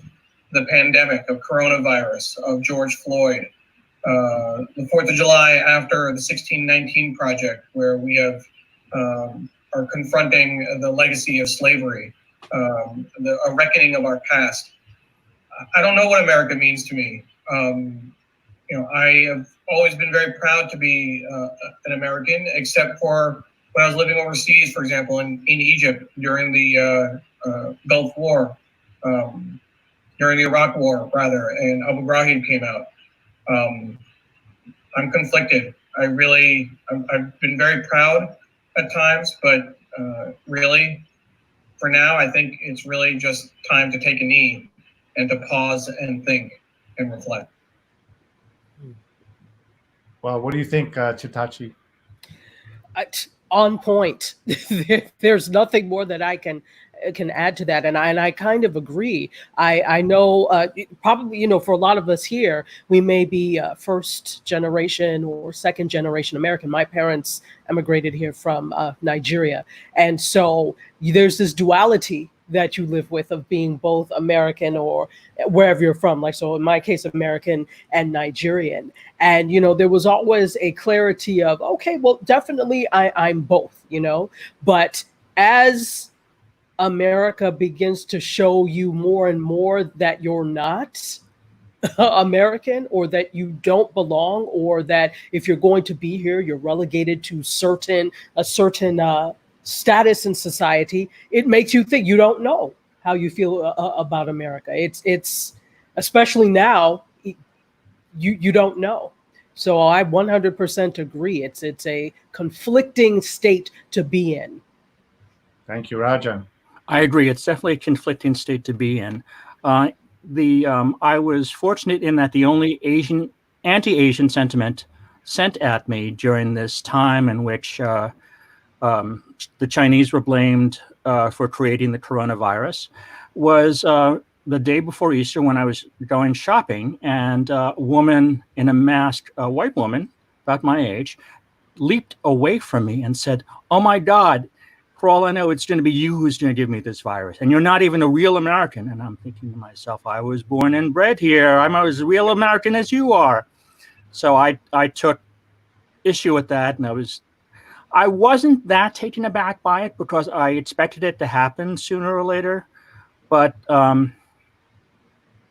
the pandemic, of coronavirus, of George Floyd, the 4th of July after the 1619 Project, where we have are confronting the legacy of slavery, a reckoning of our past. I don't know what America means to me. I have always been very proud to be an American, except for when I was living overseas, for example, in Egypt during the Gulf War, during the Iraq War, rather, and Abu Ghraib came out. I'm conflicted. I've been very proud at times, but really, for now, I think it's really just time to take a knee and to pause and think and reflect. Well, what do you think, Chetachi? On point. There's nothing more that I can add to that, and I kind of agree. I know probably for a lot of us here, we may be first generation or second generation American. My parents emigrated here from Nigeria, and so there's this duality that you live with of being both American or wherever you're from. Like, so in my case, American and Nigerian. And, there was always a clarity of, okay, well, definitely I'm both, but as America begins to show you more and more that you're not American, or that you don't belong, or that if you're going to be here, you're relegated to a certain status in society, it makes you think you don't know how you feel about America. It's especially now, you don't know. So I 100% agree. It's a conflicting state to be in. Thank you, Rajan. I agree. It's definitely a conflicting state to be in. I was fortunate in that the only anti-Asian sentiment sent at me during this time in which the Chinese were blamed for creating the coronavirus was the day before Easter, when I was going shopping, and a woman in a mask, a white woman about my age, leaped away from me and said, "Oh my God, for all I know, it's going to be you who's going to give me this virus. And you're not even a real American." And I'm thinking to myself, I was born and bred here. I'm as real American as you are. So I took issue with that, and I wasn't that taken aback by it because I expected it to happen sooner or later, but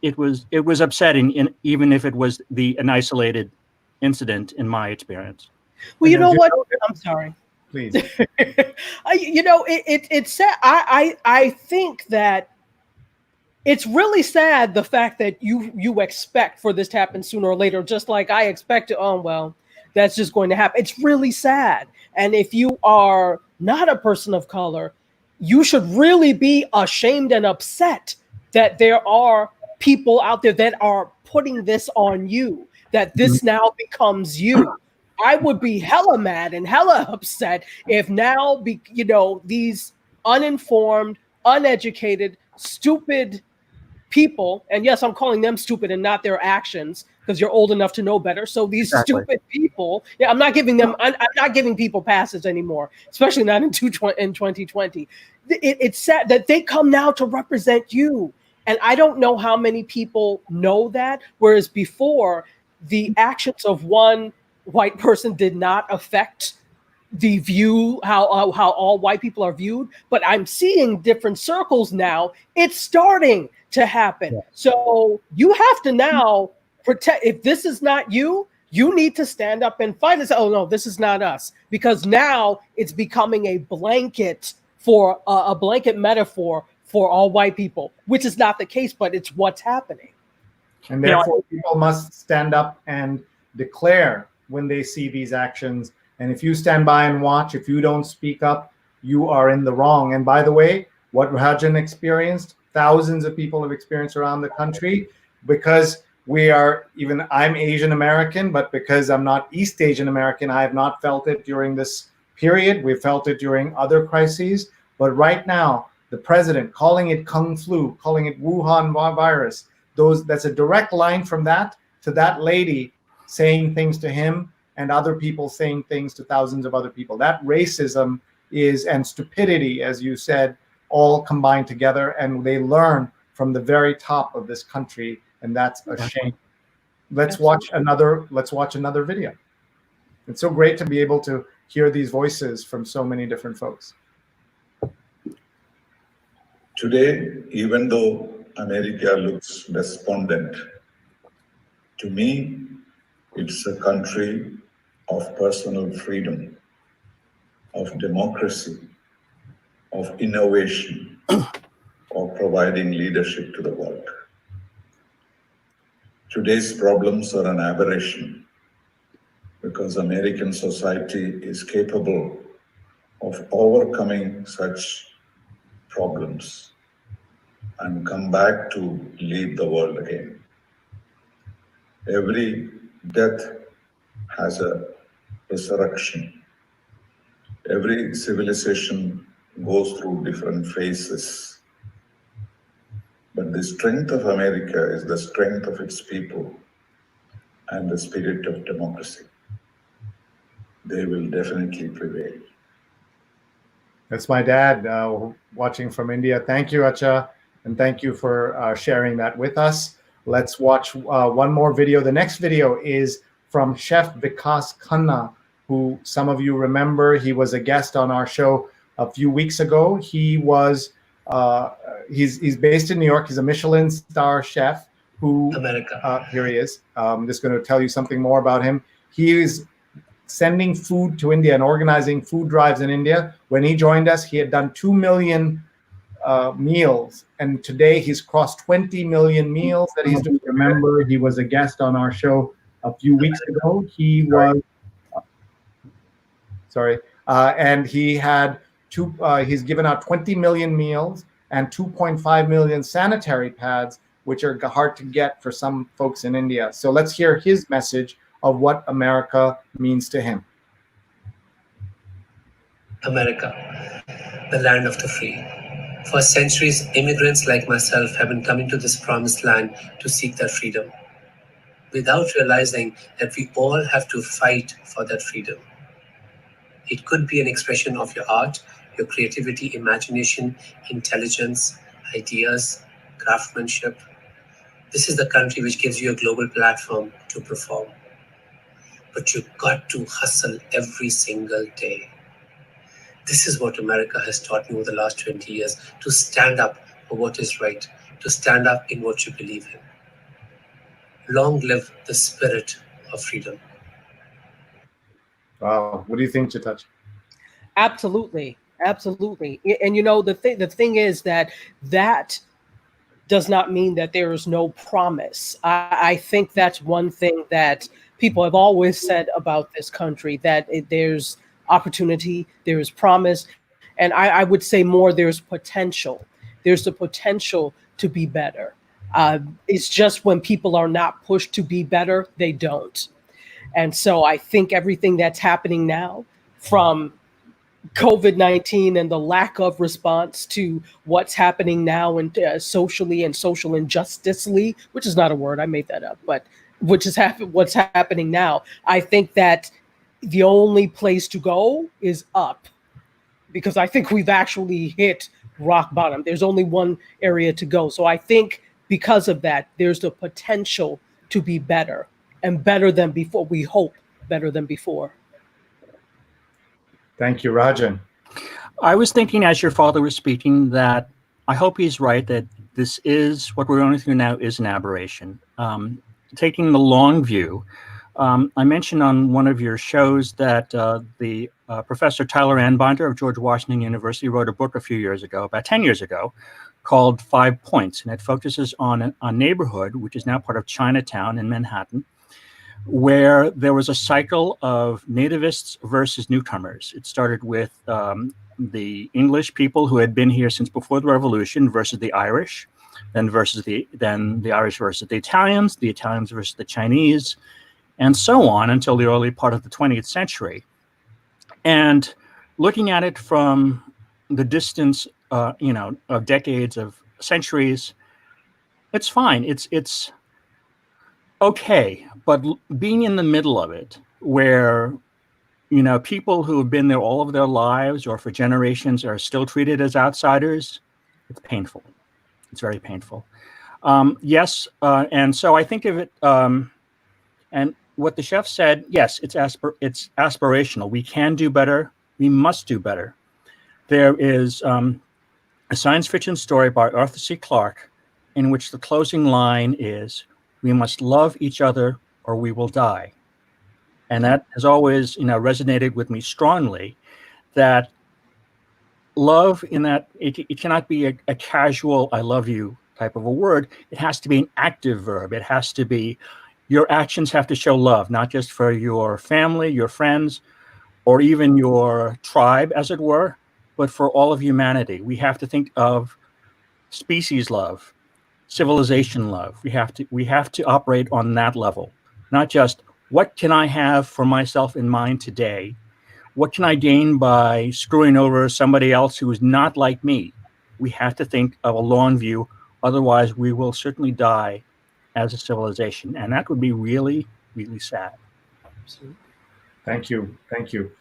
it was upsetting, even if it was an isolated incident in my experience. Well, you know what? I'm sorry. Please. It's sad. I think that it's really sad, the fact that you expect for this to happen sooner or later, just like I expect it. Oh, well, that's just going to happen. It's really sad. And if you are not a person of color, you should really be ashamed and upset that there are people out there that are putting this on you, that this now becomes you. I would be hella mad and hella upset if now, these uninformed, uneducated, stupid people, and yes, I'm calling them stupid and not their actions, because you're old enough to know better. So these stupid people, I'm not giving people passes anymore, especially not in 2020. It's sad that they come now to represent you. And I don't know how many people know that, whereas before, the actions of one white person did not affect the view, how all white people are viewed. But I'm seeing different circles now. It's starting to happen. Yeah. So you have to now protect. If this is not you, you need to stand up and fight and say, "Oh no, this is not us," because now it's becoming a blanket metaphor for all white people, which is not the case, but it's what's happening. And therefore, people must stand up and declare when they see these actions. And if you stand by and watch, if you don't speak up, you are in the wrong. And by the way, what Rahadyan experienced, thousands of people have experienced around the country, because I'm Asian American, but because I'm not East Asian American, I have not felt it during this period. We've felt it during other crises. But right now, the president calling it Kung Flu, calling it Wuhan virus, that's a direct line from that to that lady saying things to him and other people saying things to thousands of other people. That racism and stupidity, as you said, all combined together, and they learn from the very top of this country, and that's a shame. Let's watch another video. It's so great to be able to hear these voices from so many different folks. Today, even though America looks despondent, to me, it's a country of personal freedom, of democracy, of innovation, of providing leadership to the world. Today's problems are an aberration because American society is capable of overcoming such problems and come back to lead the world again. Every death has a resurrection. Every civilization goes through different phases. But the strength of America is the strength of its people and the spirit of democracy. They will definitely prevail. That's my dad watching from India. Thank you, Acha, and thank you for sharing that with us. Let's watch one more video. The next video is from Chef Vikas Khanna, who some of you remember. He was a guest on our show a few weeks ago. He was he's based in New York. He's a Michelin star chef who here he is. I'm just going to tell you something more about him. He is sending food to India and organizing food drives in India. When he joined us, he had done 2 million meals, and today he's crossed 20 million meals that he's doing. Remember, he was a guest on our show a few weeks ago. He was and he had he's given out 20 million meals and 2.5 million sanitary pads, which are hard to get for some folks in India. So let's hear his message of what America means to him. America, the land of the free. For centuries, immigrants like myself have been coming to this promised land to seek their freedom, without realizing that we all have to fight for that freedom. It could be an expression of your art, your creativity, imagination, intelligence, ideas, craftsmanship. This is the country which gives you a global platform to perform. But you've got to hustle every single day. This is what America has taught me over the last 20 years, to stand up for what is right, to stand up in what you believe in. Long live the spirit of freedom. Wow. What do you think, Chetachi? Absolutely. Absolutely. And you know, the thing is that does not mean that there is no promise. I think that's one thing that people have always said about this country, that there's opportunity, there is promise, and I would say more, there's potential. There's the potential to be better. It's just when people are not pushed to be better, they don't. And so I think everything that's happening now, from COVID-19 and the lack of response to what's happening now and socially and social injusticely, which is not a word, I made that up, but what's happening now, I think that the only place to go is up, because I think we've actually hit rock bottom. There's only one area to go. So I think because of that, there's the potential to be better, and better than before. We hope better than before. Thank you, Rajan. I was thinking as your father was speaking that I hope he's right, that this is what we're going through now is an aberration. Taking the long view, I mentioned on one of your shows that the Professor Tyler Anbinder of George Washington University wrote a book a few years ago, about 10 years ago, called 5 Points, and it focuses on a neighborhood, which is now part of Chinatown in Manhattan, where there was a cycle of nativists versus newcomers. It started with the English people who had been here since before the Revolution versus the Irish, then the Irish versus the Italians versus the Chinese, and so on until the early part of the 20th century. And looking at it from the distance, of decades, of centuries, it's fine. It's okay, but being in the middle of it, where people who have been there all of their lives or for generations are still treated as outsiders, it's painful. It's very painful. Yes, and so I think of it, and what the chef said, yes, it's aspirational. We can do better. We must do better. There is a science fiction story by Arthur C. Clarke in which the closing line is, "We must love each other or we will die." And that has always, resonated with me strongly, that love in that it cannot be a casual "I love you" type of a word. It has to be an active verb. It has to be, your actions have to show love, not just for your family, your friends, or even your tribe, as it were, but for all of humanity. We have to think of species love, civilization love. We have to operate on that level, not just what can I have for myself in mind today? What can I gain by screwing over somebody else who is not like me? We have to think of a long view. Otherwise, we will certainly die as a civilization. And that would be really, really sad. Thank you. Thank you.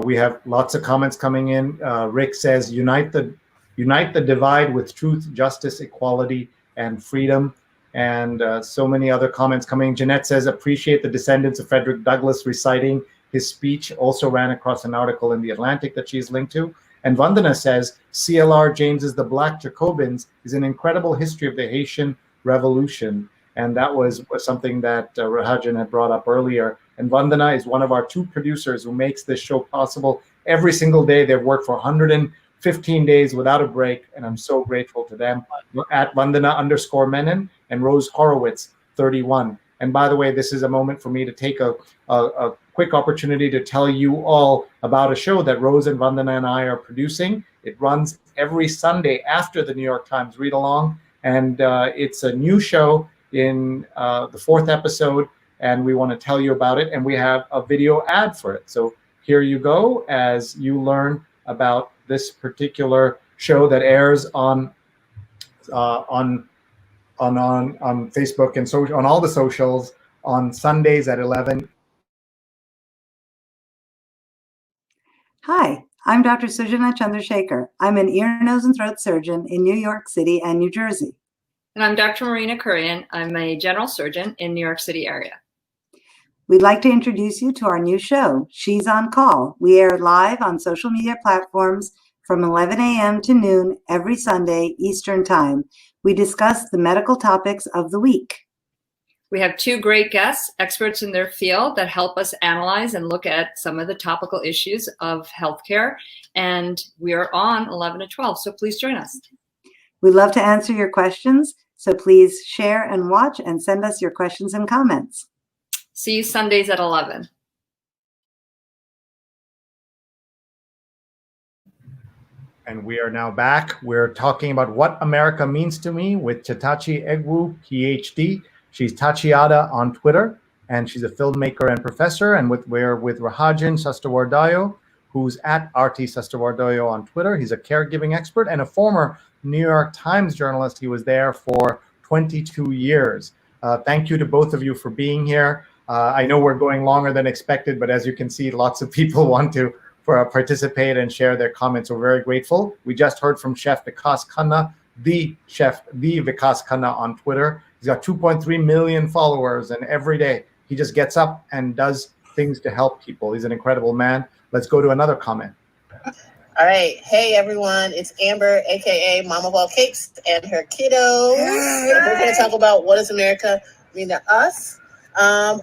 We have lots of comments coming in. Rick says, unite the divide with truth, justice, equality, and freedom. And so many other comments coming. Jeanette says, appreciate the descendants of Frederick Douglass reciting his speech. Also ran across an article in The Atlantic that she's linked to. And Vandana says, CLR James's The Black Jacobins is an incredible history of the Haitian Revolution. And that was something that Rahadyan had brought up earlier. And Vandana is one of our two producers who makes this show possible every single day. They've worked for 115 days without a break, and I'm so grateful to them. At Vandana_Menon and Rose Horowitz 31. And by the way, this is a moment for me to take a quick opportunity to tell you all about a show that Rose and Vandana and I are producing. It runs every Sunday after the New York Times read along, and it's a new show in the 4th episode, and we want to tell you about it, and we have a video ad for it. So here you go as you learn about this particular show that airs on Facebook and social, on all the socials, on Sundays at 11. Hi, I'm Dr. Sujana Chandrasekhar. I'm an ear, nose, and throat surgeon in New York City and New Jersey. And I'm Dr. Marina Kurian. I'm a general surgeon in New York City area. We'd like to introduce you to our new show, She's on Call. We air live on social media platforms from 11 a.m. to noon every Sunday Eastern Time. We discuss the medical topics of the week. We have two great guests, experts in their field, that help us analyze and look at some of the topical issues of healthcare. And we are on 11 to 12, so please join us. We'd love to answer your questions, so please share and watch and send us your questions and comments. See you Sundays at 11. And we are now back. We're talking about what America means to me with Chetachi Egwu, PhD. She's Tachiada on Twitter, and she's a filmmaker and professor. And we're with Rahadyan Sastrowardoyo, who's at RT Sastrowardoyo on Twitter. He's a caregiving expert and a former New York Times journalist. He was there for 22 years. Thank you to both of you for being here. I know we're going longer than expected, but as you can see, lots of people want to participate and share their comments. We're very grateful. We just heard from Chef Vikas Khanna, the Vikas Khanna on Twitter. He's got 2.3 million followers, and every day he just gets up and does things to help people. He's an incredible man. Let's go to another comment. All right. Hey, everyone. It's Amber, a.k.a. Mama of All Cakes, and her kiddos. And we're going to talk about what does America mean to us.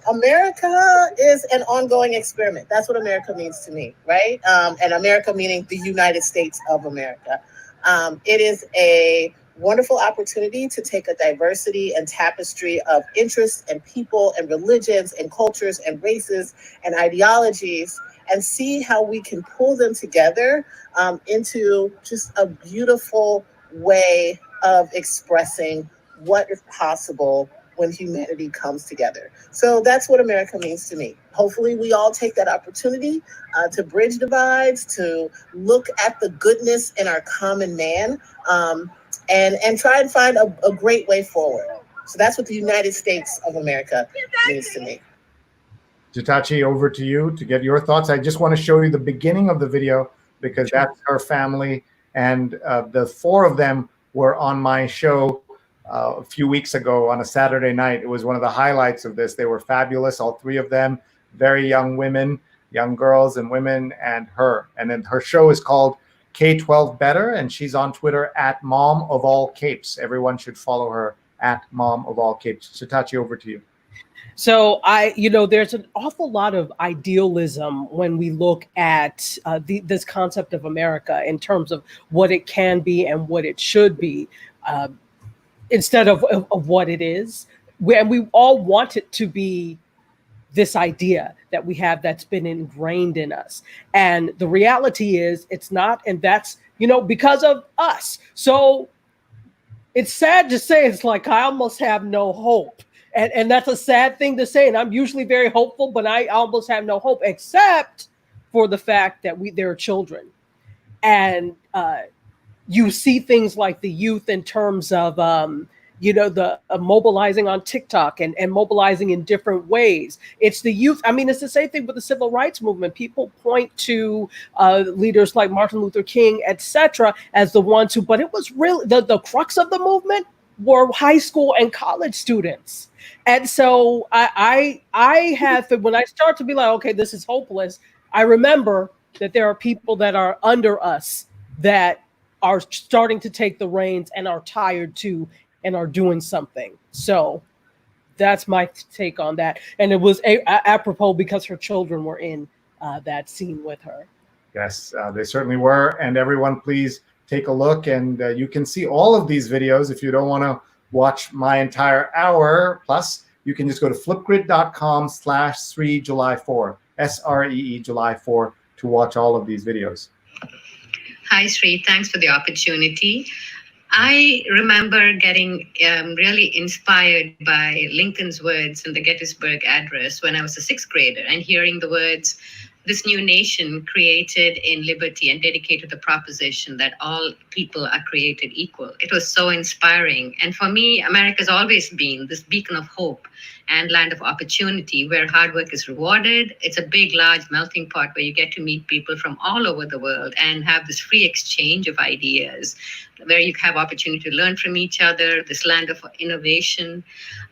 America is an ongoing experiment. That's what America means to me, right? And America meaning the United States of America. It is a wonderful opportunity to take a diversity and tapestry of interests and people and religions and cultures and races and ideologies and see how we can pull them together into just a beautiful way of expressing what is possible when humanity comes together. So that's what America means to me. Hopefully we all take that opportunity to bridge divides, to look at the goodness in our common man, and try and find a great way forward. So that's what the United States of America means to me. Chetachi, over to you to get your thoughts. I just want to show you the beginning of the video because that's her family. And the four of them were on my show a few weeks ago on a Saturday night. It was one of the highlights of this. They were fabulous, all three of them, very young women, young girls and women, and her. And then her show is called K-12 Better, and she's on Twitter at Mom of All Capes. Everyone should follow her at Mom of All Capes. Chetachi, over to you. So there's an awful lot of idealism when we look at this concept of America in terms of what it can be and what it should be, instead of what it is. And we all want it to be this idea that we have that's been ingrained in us. And the reality is it's not, and that's, because of us. So it's sad to say, it's like I almost have no hope. And that's a sad thing to say. And I'm usually very hopeful, but I almost have no hope, except for the fact that there are children. And you see things like the youth in terms of, the mobilizing on TikTok and mobilizing in different ways. It's the youth. I mean, it's the same thing with the civil rights movement. People point to leaders like Martin Luther King, etc., as the ones who, but it was really the crux of the movement were high school and college students. And so I have, when I start to be like, okay, this is hopeless, I remember that there are people that are under us that are starting to take the reins and are tired too and are doing something. So that's my take on that. And it was apropos because her children were in that scene with her. Yes, they certainly were. And everyone, please take a look. And you can see all of these videos. If you don't want to watch my entire hour plus, you can just go to flipgrid.com/Sree July 4, SREE July 4, to watch all of these videos. Hi, Sree. Thanks for the opportunity. I remember getting really inspired by Lincoln's words in the Gettysburg Address when I was a sixth grader, and hearing the words, "This new nation created in liberty and dedicated to the proposition that all people are created equal." It was so inspiring. And for me, America's always been this beacon of hope and land of opportunity where hard work is rewarded. It's a big, large melting pot where you get to meet people from all over the world and have this free exchange of ideas, where you have opportunity to learn from each other, this land of innovation.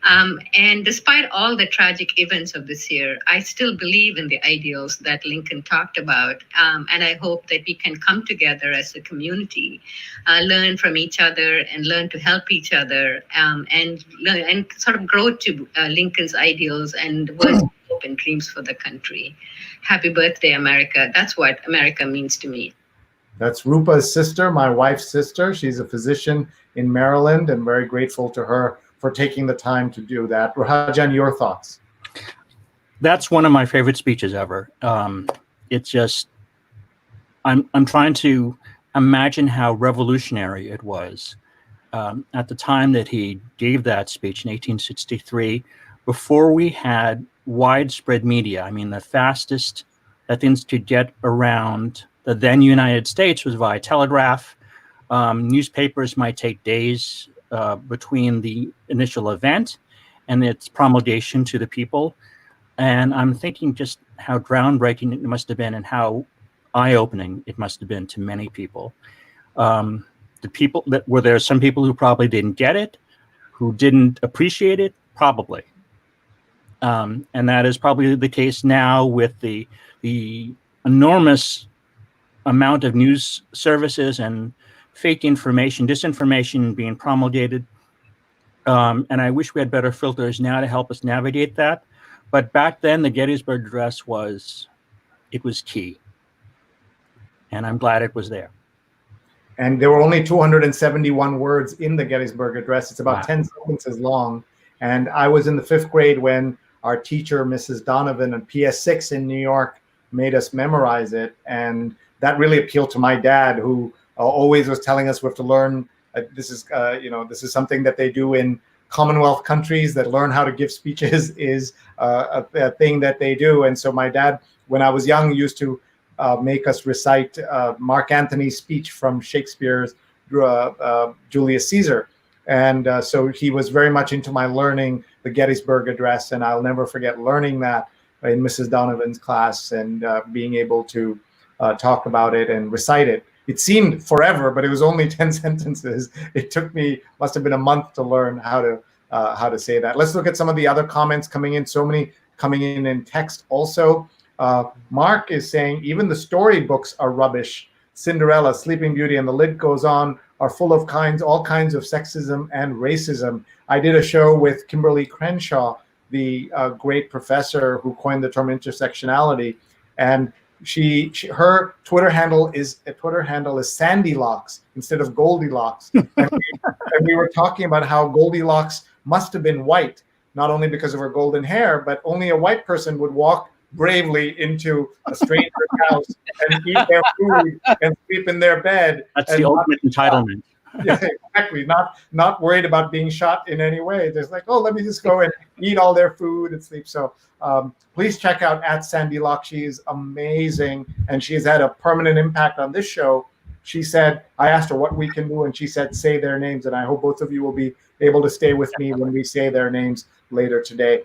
And despite all the tragic events of this year, I still believe in the ideals that Lincoln talked about. And I hope that we can come together as a community, learn from each other and learn to help each other, and learn and sort of grow to Lincoln's ideals and words of hope and dreams for the country. Happy birthday, America. That's what America means to me. That's Rupa's sister, my wife's sister. She's a physician in Maryland, and very grateful to her for taking the time to do that. Rahadyan, your thoughts? That's one of my favorite speeches ever. It's just, I'm trying to imagine how revolutionary it was at the time that he gave that speech in 1863, before we had widespread media. I mean, the fastest that things could get around the then United States was via telegraph. Newspapers might take days between the initial event and its promulgation to the people. And I'm thinking just how groundbreaking it must have been and how eye-opening it must have been to many people. The people that were there, some people who probably didn't get it, who didn't appreciate it, probably. And that is probably the case now with the enormous amount of news services and fake information, disinformation being promulgated. And I wish we had better filters now to help us navigate that. But back then, the Gettysburg Address was key. And I'm glad it was there. And there were only 271 words in the Gettysburg Address. It's about 10 sentences long. And I was in the 5th grade when our teacher, Mrs. Donovan, at PS6 in New York, made us memorize it. And that really appealed to my dad, who always was telling us we have to learn. This is something that they do in Commonwealth countries, that learn how to give speeches is a thing that they do. And so my dad, when I was young, used to make us recite Mark Antony's speech from Shakespeare's Julius Caesar. And so he was very much into my learning the Gettysburg Address, and I'll never forget learning that in Mrs. Donovan's class and being able to talk about it and recite it. It seemed forever, but it was only 10 sentences. It took me, must have been a month to learn how to say that. Let's look at some of the other comments coming in. So many coming in text also. Mark is saying, even the storybooks are rubbish. Cinderella, Sleeping Beauty, and the lid goes on are full of all kinds of sexism and racism. I did a show with Kimberly Crenshaw, the great professor who coined the term intersectionality, and her Twitter handle is Sandy Locks instead of Goldilocks. and we were talking about how Goldilocks must have been white, not only because of her golden hair, but only a white person would walk bravely into a stranger's house and eat their food and sleep in their bed. That's the ultimate entitlement. Yeah, exactly. Not worried about being shot in any way. Just like, oh, let me just go and eat all their food and sleep. So please check out @Sandy Locke. She is amazing, and she has had a permanent impact on this show. She said, I asked her what we can do, and she said, say their names. And I hope both of you will be able to stay with me when we say their names later tonight.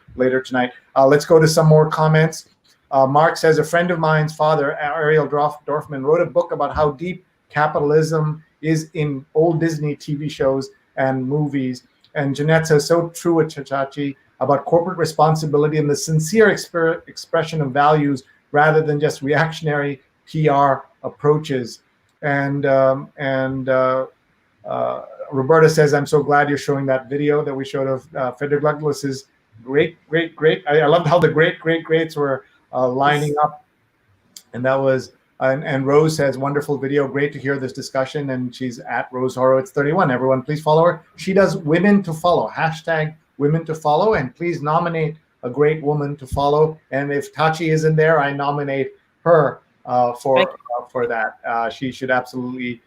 Let's go to some more comments. Mark says, a friend of mine's father, Ariel Dorfman, wrote a book about how deep capitalism is in old Disney TV shows and movies. And Jeanette says, so true at Chetachi about corporate responsibility and the sincere expression of values rather than just reactionary PR approaches. And Roberta says, I'm so glad you're showing that video that we showed of Frederick Douglass's great. I loved how the greats were lining up. And that was, and Rose says, wonderful video. Great to hear this discussion. And she's at Rose Horowitz 31. Everyone, please follow her. She does Women to Follow, #Women to Follow. And please nominate a great woman to follow. And if Tachi isn't there, I nominate her for that. She should absolutely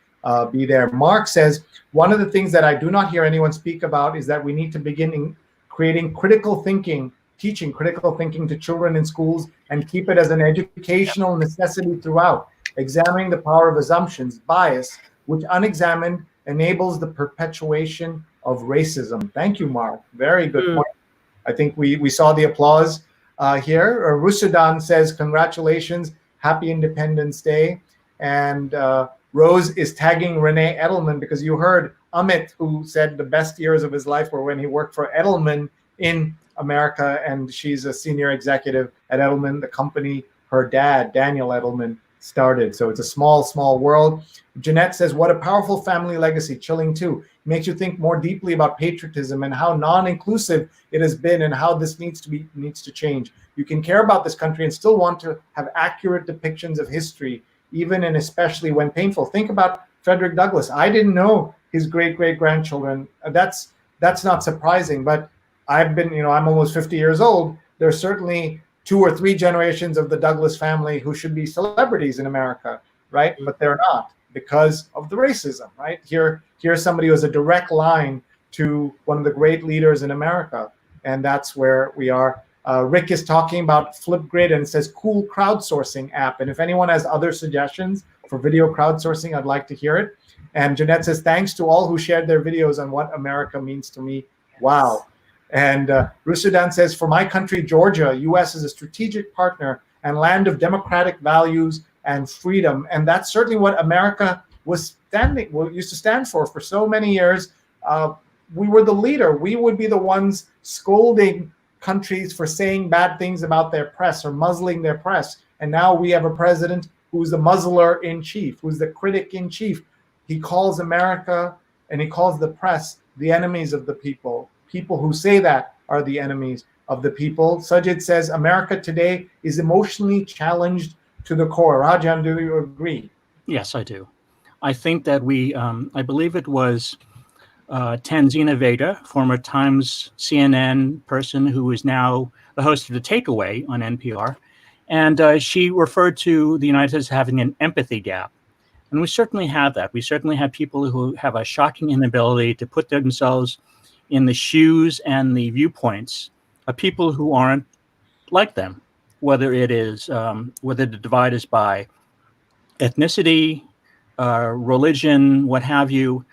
be there. Mark says, one of the things that I do not hear anyone speak about is that we need to begin creating critical thinking, teaching critical thinking to children in schools and keep it as an educational necessity throughout, examining the power of assumptions, bias, which unexamined enables the perpetuation of racism. Thank you, Mark. Very good point. I think we saw the applause here. Rusudan says, congratulations, happy Independence Day. And Rose is tagging Renee Edelman because you heard Amit, who said the best years of his life were when he worked for Edelman in America, and she's a senior executive at Edelman, the company her dad, Daniel Edelman, started. So it's a small world. Jeanette says, what a powerful family legacy. Chilling too. Makes you think more deeply about patriotism and how non-inclusive it has been and how this needs to change. You can care about this country and still want to have accurate depictions of history, even and especially when painful. Think about Frederick Douglass. I didn't know his great-great-grandchildren. That's not surprising, but I've been, I'm almost 50 years old. There's certainly 2 or 3 generations of the Douglass family who should be celebrities in America, right? But they're not because of the racism, right? Here's somebody who has a direct line to one of the great leaders in America, and that's where we are. Rick is talking about Flipgrid and says cool crowdsourcing app. And if anyone has other suggestions for video crowdsourcing, I'd like to hear it. And Jeanette says, thanks to all who shared their videos on what America means to me. Wow. And Rusudan says, for my country, Georgia, U.S. is a strategic partner and land of democratic values and freedom. And that's certainly what America used to stand for so many years. We were the leader. We would be the ones scolding countries for saying bad things about their press or muzzling their press. And now we have a president who's the muzzler in chief, who's the critic in chief. He calls America and he calls the press the enemies of the people. People who say that are the enemies of the people. Sajid says, America today is emotionally challenged to the core. Rahadyan, do you agree? Yes, I do. I think that I believe it was Tanzina Vega, former Times CNN person who is now the host of The Takeaway on NPR. And she referred to the United States having an empathy gap. And we certainly have that. We certainly have people who have a shocking inability to put themselves in the shoes and the viewpoints of people who aren't like them, whether the divide is by ethnicity, religion, what have you,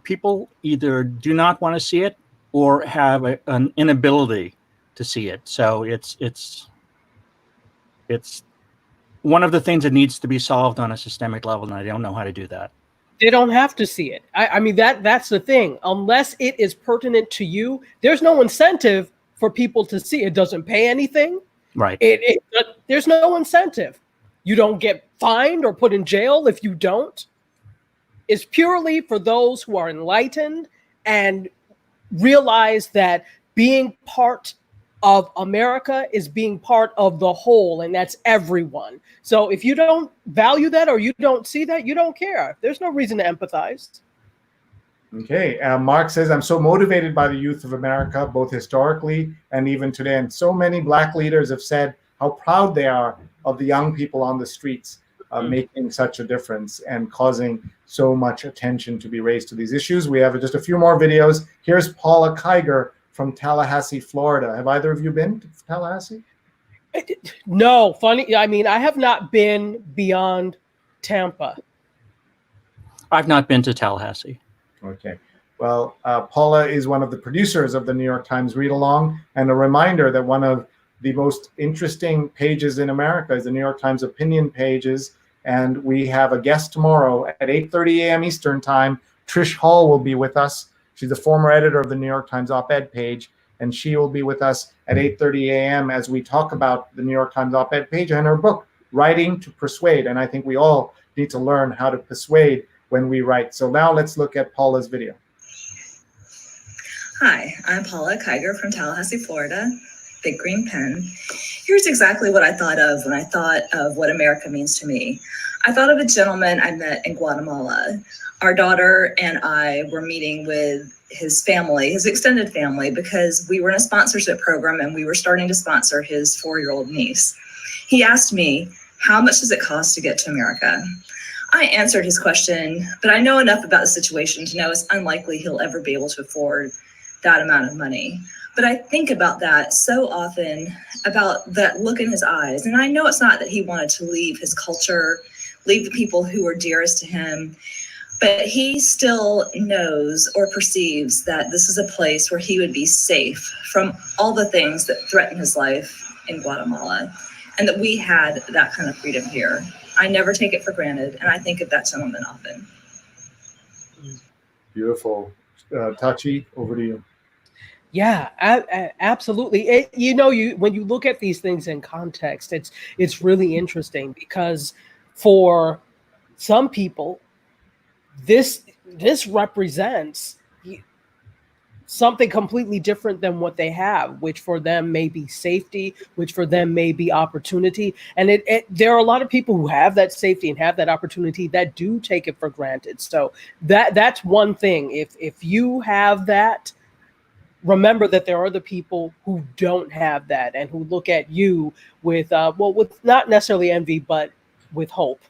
people either do not want to see it or have an inability to see it. So it's one of the things that needs to be solved on a systemic level, and I don't know how to do that. They don't have to see it. I mean, that's the thing. Unless it is pertinent to you, there's no incentive for people to see. It doesn't pay anything. Right. There's no incentive. You don't get fined or put in jail if you don't. It's purely for those who are enlightened and realize that being part of America is being part of the whole, and that's everyone. So if you don't value that or you don't see that, you don't care. There's no reason to empathize. Okay, Mark says, I'm so motivated by the youth of America, both historically and even today. And so many Black leaders have said how proud they are of the young people on the streets making such a difference and causing so much attention to be raised to these issues. We have just a few more videos. Here's Paula Kiger from Tallahassee, Florida. Have either of you been to Tallahassee? No, funny. I mean, I have not been beyond Tampa. I've not been to Tallahassee. Okay. Well, Paula is one of the producers of the New York Times Read Along, and a reminder that one of the most interesting pages in America is the New York Times opinion pages, and we have a guest tomorrow at 8:30 a.m. Eastern Time. Trish Hall will be with us. She's the former editor of the New York Times op-ed page, and she will be with us at 8:30 a.m. as we talk about the New York Times op-ed page and her book, Writing to Persuade. And I think we all need to learn how to persuade when we write. So now let's look at Paula's video. Hi, I'm Paula Kiger from Tallahassee, Florida. Big green pen. Here's exactly what I thought of when I thought of what America means to me. I thought of a gentleman I met in Guatemala. Our daughter and I were meeting with his family, his extended family, because we were in a sponsorship program and we were starting to sponsor his 4-year-old niece. He asked me, how much does it cost to get to America? I answered his question, but I know enough about the situation to know it's unlikely he'll ever be able to afford that amount of money. But I think about that so often, about that look in his eyes. And I know it's not that he wanted to leave his culture, leave the people who were dearest to him, but he still knows or perceives that this is a place where he would be safe from all the things that threaten his life in Guatemala, and that we had that kind of freedom here. I never take it for granted, and I think of that gentleman often. Beautiful. Tachi, over to you. Yeah, absolutely. When you look at these things in context, it's really interesting because for some people, this represents something completely different than what they have, which for them may be safety, which for them may be opportunity. And there are a lot of people who have that safety and have that opportunity that do take it for granted. So that's one thing. If you have that, remember that there are the people who don't have that and who look at you with not necessarily envy, but with hope.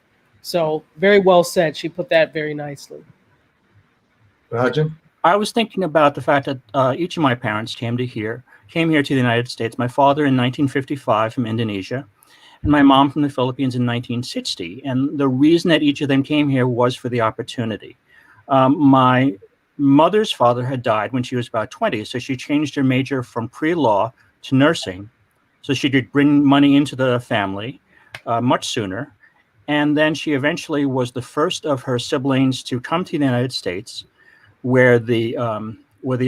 So very well said. She put that very nicely. Rahadyan? I was thinking about the fact that each of my parents came here to the United States. My father in 1955 from Indonesia, and my mom from the Philippines in 1960. And the reason that each of them came here was for the opportunity. My mother's father had died when she was about 20, so she changed her major from pre-law to nursing, so she could bring money into the family much sooner. And then she eventually was the first of her siblings to come to the United States, where the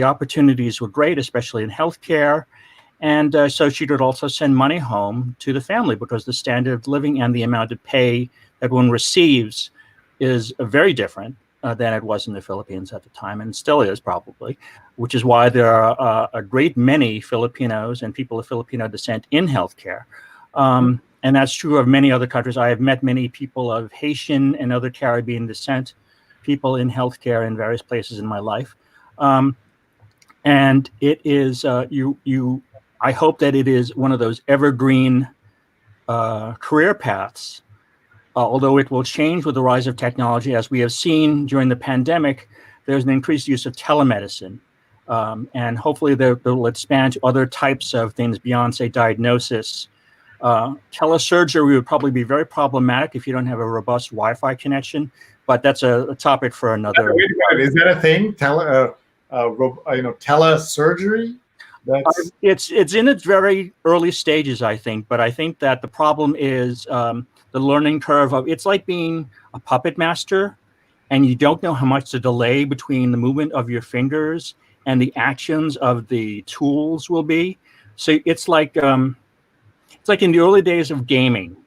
opportunities were great, especially in healthcare. And so she could also send money home to the family because the standard of living and the amount of pay that one receives is very different than it was in the Philippines at the time, and still is probably, which is why there are a great many Filipinos and people of Filipino descent in healthcare. And that's true of many other countries. I have met many people of Haitian and other Caribbean descent, people in healthcare in various places in my life. And it is, I hope that it is one of those evergreen career paths, although it will change with the rise of technology. As we have seen during the pandemic, there's an increased use of telemedicine. And hopefully that will expand to other types of things beyond, say, diagnosis. Telesurgery would probably be very problematic if you don't have a robust Wi-Fi connection, but that's a topic for another. Is that a thing? Telesurgery? It's in its very early stages, I think. But I think that the problem is the learning curve of it's like being a puppet master, and you don't know how much the delay between the movement of your fingers and the actions of the tools will be. So it's like in the early days of gaming,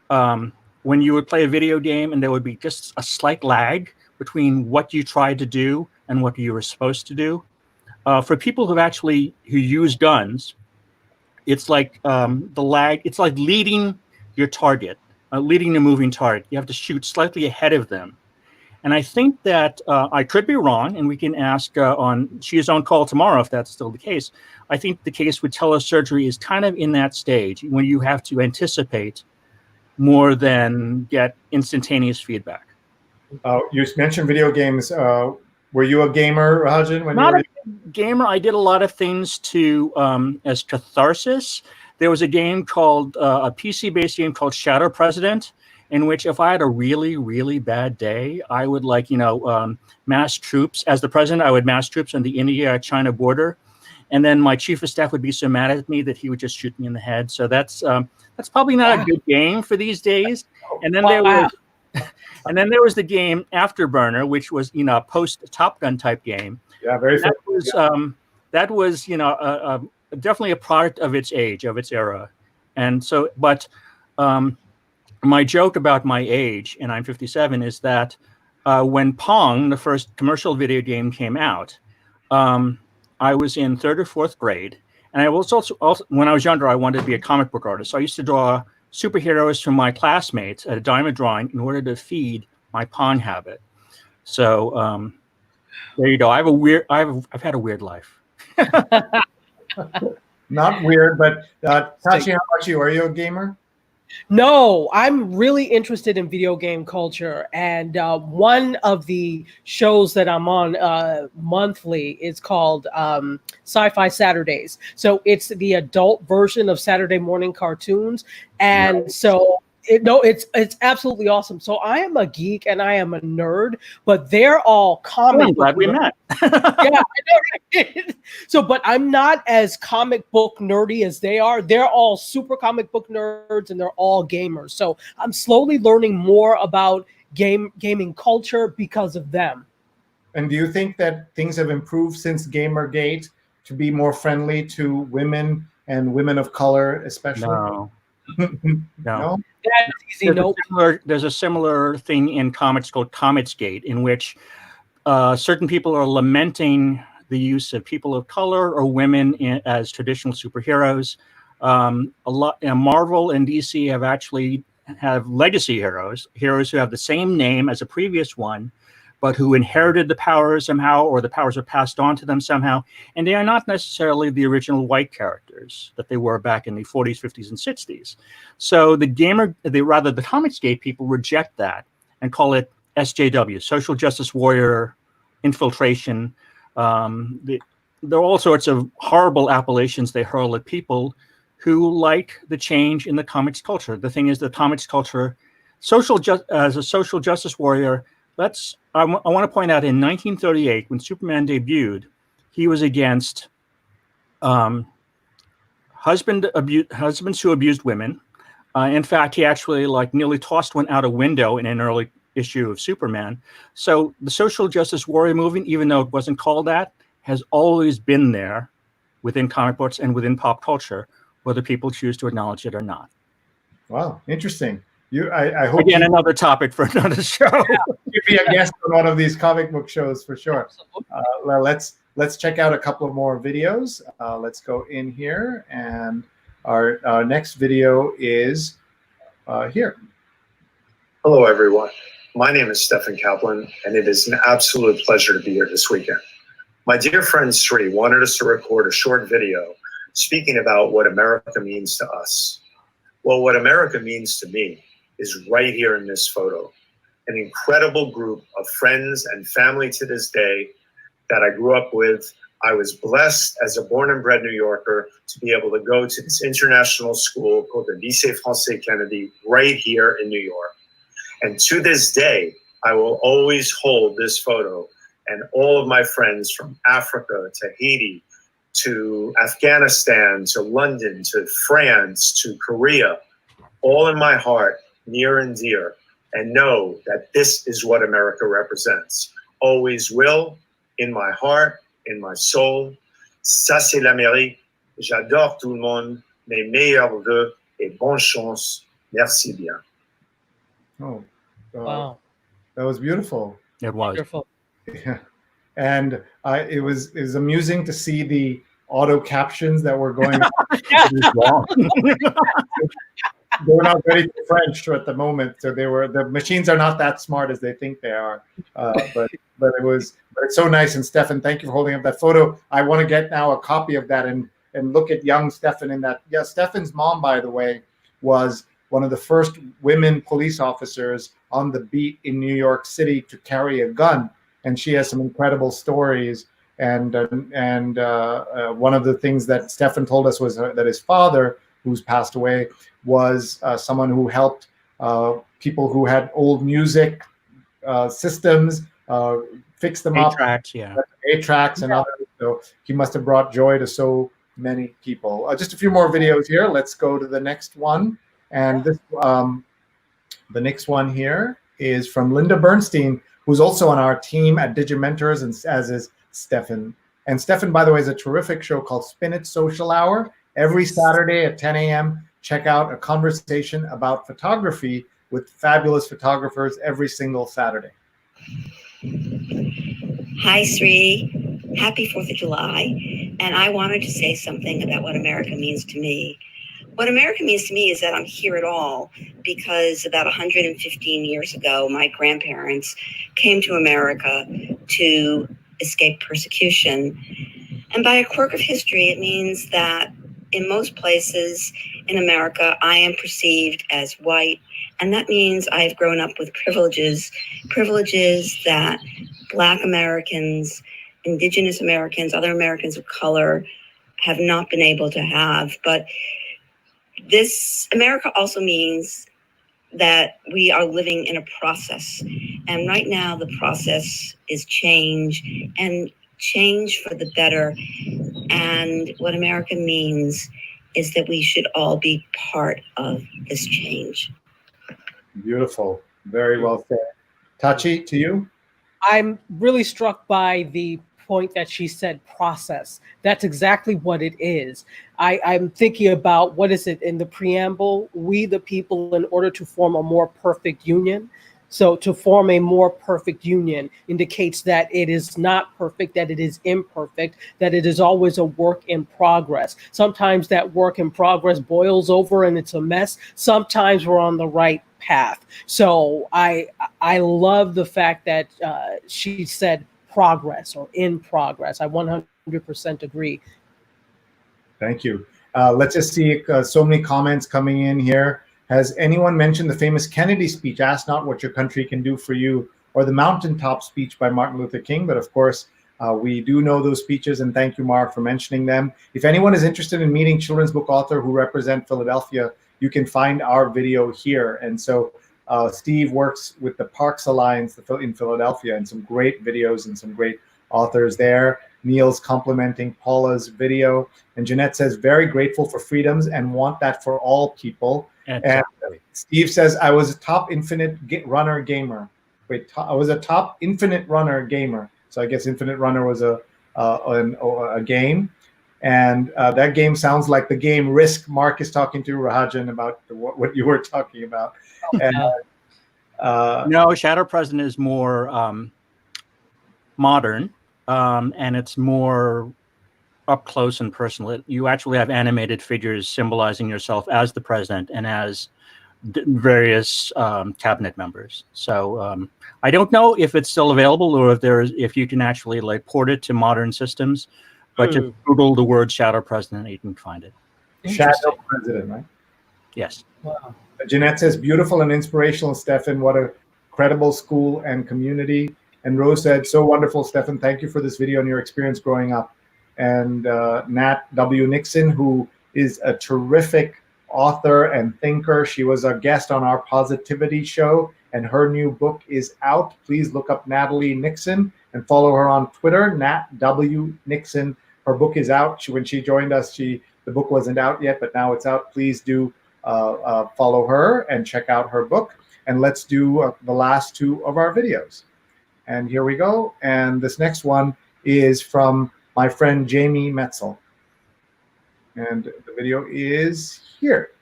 when you would play a video game and there would be just a slight lag between what you tried to do and what you were supposed to do. For people who use guns, it's like the lag. It's like leading your target, leading a moving target. You have to shoot slightly ahead of them. And I think that I could be wrong, and we can ask she is on call tomorrow if that's still the case. I think the case with telesurgery is kind of in that stage when you have to anticipate more than get instantaneous feedback. You mentioned video games. Were you a gamer, Rahadyan? Not a gamer. I did a lot of things as catharsis. There was a game called a PC-based game called Shadow President, in which if I had a really, really bad day, I would mass troops. As the president, I would mass troops on the India-China border. And then my chief of staff would be so mad at me that he would just shoot me in the head. So that's probably not a good game for these days. And then there was the game Afterburner, which was post Top Gun type game. Yeah, very. That was definitely a product of its age, of its era. And so, but my joke about my age, and I'm 57, is that when Pong, the first commercial video game, came out, I was in 3rd or 4th grade. And I was also, when I was younger, I wanted to be a comic book artist. So I used to draw superheroes from my classmates at a diamond drawing in order to feed my Pong habit. So there you go. I've had a weird life. Not weird, but Tachi, how about you? Are you a gamer? No, I'm really interested in video game culture, and one of the shows that I'm on monthly is called Sci-Fi Saturdays. So it's the adult version of Saturday morning cartoons, and so it's absolutely awesome. So I am a geek and I am a nerd, but they're all comic. I'm glad we met. Yeah, I know, right? So, but I'm not as comic book nerdy as they are. They're all super comic book nerds and they're all gamers. So I'm slowly learning more about gaming culture because of them. And do you think that things have improved since Gamergate to be more friendly to women and women of color, especially? No. No? That's easy. There's a similar thing in comics called Comicsgate, in which certain people are lamenting the use of people of color or women as traditional superheroes. Marvel and DC have legacy heroes who have the same name as a previous one, but who inherited the powers somehow, or the powers are passed on to them somehow. And they are not necessarily the original white characters that they were back in the 40s, 50s, and 60s. So the Comicsgate people reject that and call it SJW, social justice warrior infiltration. There are all sorts of horrible appellations they hurl at people who like the change in the comics culture. The thing is, the comics culture, as a social justice warrior, I want to point out in 1938, when Superman debuted, he was against husbands who abused women. In fact, he actually nearly tossed one out a window in an early issue of Superman. So the social justice warrior movement, even though it wasn't called that, has always been there within comic books and within pop culture, whether people choose to acknowledge it or not. Wow, interesting. I hope again another topic for another show. Yeah, you'd be a guest on one of these comic book shows for sure. Let's check out a couple of more videos. Let's go in here, and our next video is here. Hello, everyone. My name is Stefan Kaplan, and it is an absolute pleasure to be here this weekend. My dear friend Sree wanted us to record a short video speaking about what America means to us. Well, what America means to me is right here in this photo. An incredible group of friends and family to this day that I grew up with. I was blessed as a born and bred New Yorker to be able to go to this international school called the Lycée Français Kennedy right here in New York. And to this day, I will always hold this photo and all of my friends from Africa to Haiti to Afghanistan to London to France to Korea, all in my heart, near and dear, and know that this is what America represents. Always will, in my heart, in my soul. Ça, c'est l'Amérique. J'adore tout le monde. Mes meilleurs vœux et bonne chance. Merci bien. Oh, Wow. That was beautiful. It was. Wonderful. Yeah. And it was amusing to see the auto captions that were going wrong. They were not ready for French at the moment, so the machines are not that smart as they think they are. But it's so nice. And Stefan, thank you for holding up that photo. I want to get now a copy of that and look at young Stefan in that. Yeah, Stefan's mom, by the way, was one of the first women police officers on the beat in New York City to carry a gun, and she has some incredible stories. And one of the things that Stefan told us was that his father, who's passed away, was someone who helped people who had old music systems fix them up. 8-tracks, yeah. 8-tracks and others. So he must have brought joy to so many people. Just a few more videos here. Let's go to the next one. And this, the next one here is from Linda Bernstein, who's also on our team at Digimentors, and as is Stefan. And Stefan, by the way, is a terrific show called Spin It Social Hour. Every Saturday at 10 a.m., check out a conversation about photography with fabulous photographers every single Saturday. Hi, Sree. Happy 4th of July. And I wanted to say something about what America means to me. What America means to me is that I'm here at all because about 115 years ago, my grandparents came to America to escape persecution. And by a quirk of history, it means that in most places in America, I am perceived as white. And that means I've grown up with privileges that Black Americans, Indigenous Americans, other Americans of color have not been able to have. But this America also means that we are living in a process. And right now the process is change, and change for the better. And what America means is that we should all be part of this change. Beautiful. Very well said. Tachi, to you? I'm really struck by the point that she said process. That's exactly what it is. I'm thinking about, what is it in the preamble? We the people, in order to form a more perfect union. So to form a more perfect union indicates that it is not perfect, that it is imperfect, that it is always a work in progress. Sometimes that work in progress boils over and it's a mess. Sometimes we're on the right path. So I love the fact that she said progress or in progress. I 100% agree. Thank you. Let's just see so many comments coming in here. Has anyone mentioned the famous Kennedy speech, "Ask not what your country can do for you," or the mountaintop speech by Martin Luther King? But of course, we do know those speeches, and thank you, Mark, for mentioning them. If anyone is interested in meeting children's book author who represent Philadelphia, you can find our video here. And so Steve works with the Parks Alliance in Philadelphia, and some great videos and some great authors there. Neil's complimenting Paula's video. And Jeanette says, very grateful for freedoms and want that for all people. Exactly. And Steve says, I was a top infinite runner gamer. Wait, I was a top infinite runner gamer. So I guess Infinite Runner was a game. And that game sounds like the game Risk Mark is talking to Rahadyan about what you were talking about. And, no, Shadow President is more modern, and it's more up close and personal. You actually have animated figures symbolizing yourself as the president and as various cabinet members. So I don't know if it's still available or if you can actually like port it to modern systems, but just Google the word Shadow President and you can find it. Shadow President, right? Yes. Wow. Jeanette says, beautiful and inspirational, Stefan. What a credible school and community. And Rose said, so wonderful, Stefan. Thank you for this video and your experience growing up. And Nat W. Nixon, who is a terrific author and thinker. She was a guest on our Positivity show and her new book is out. Please look up Natalie Nixon and follow her on Twitter, Nat W. Nixon. Her book is out. When she joined us, the book wasn't out yet, but now it's out. Please do follow her and check out her book. And let's do the last two of our videos. And here we go. And this next one is from my friend Jamie Metzel. And the video is here.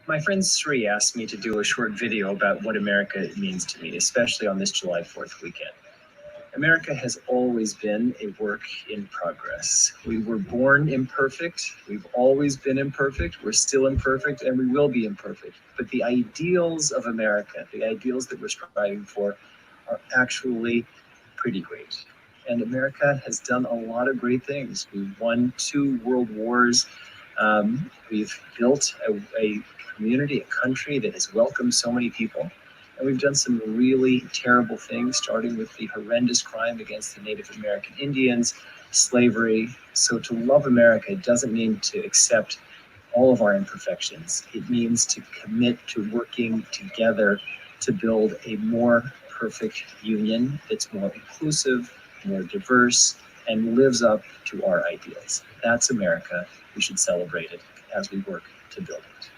My friend Sree asked me to do a short video about what America means to me, especially on this July 4th weekend. America has always been a work in progress. We were born imperfect. We've always been imperfect. We're still imperfect, and we will be imperfect. But the ideals of America, the ideals that we're striving for, are actually pretty great. And America has done a lot of great things. We've won 2 world wars. We've built a community, a country that has welcomed so many people. And we've done some really terrible things, starting with the horrendous crime against the Native American Indians, slavery. So to love America doesn't mean to accept all of our imperfections. It means to commit to working together to build a more perfect union that's more inclusive, more diverse, and lives up to our ideals. That's America. We should celebrate it as we work to build it.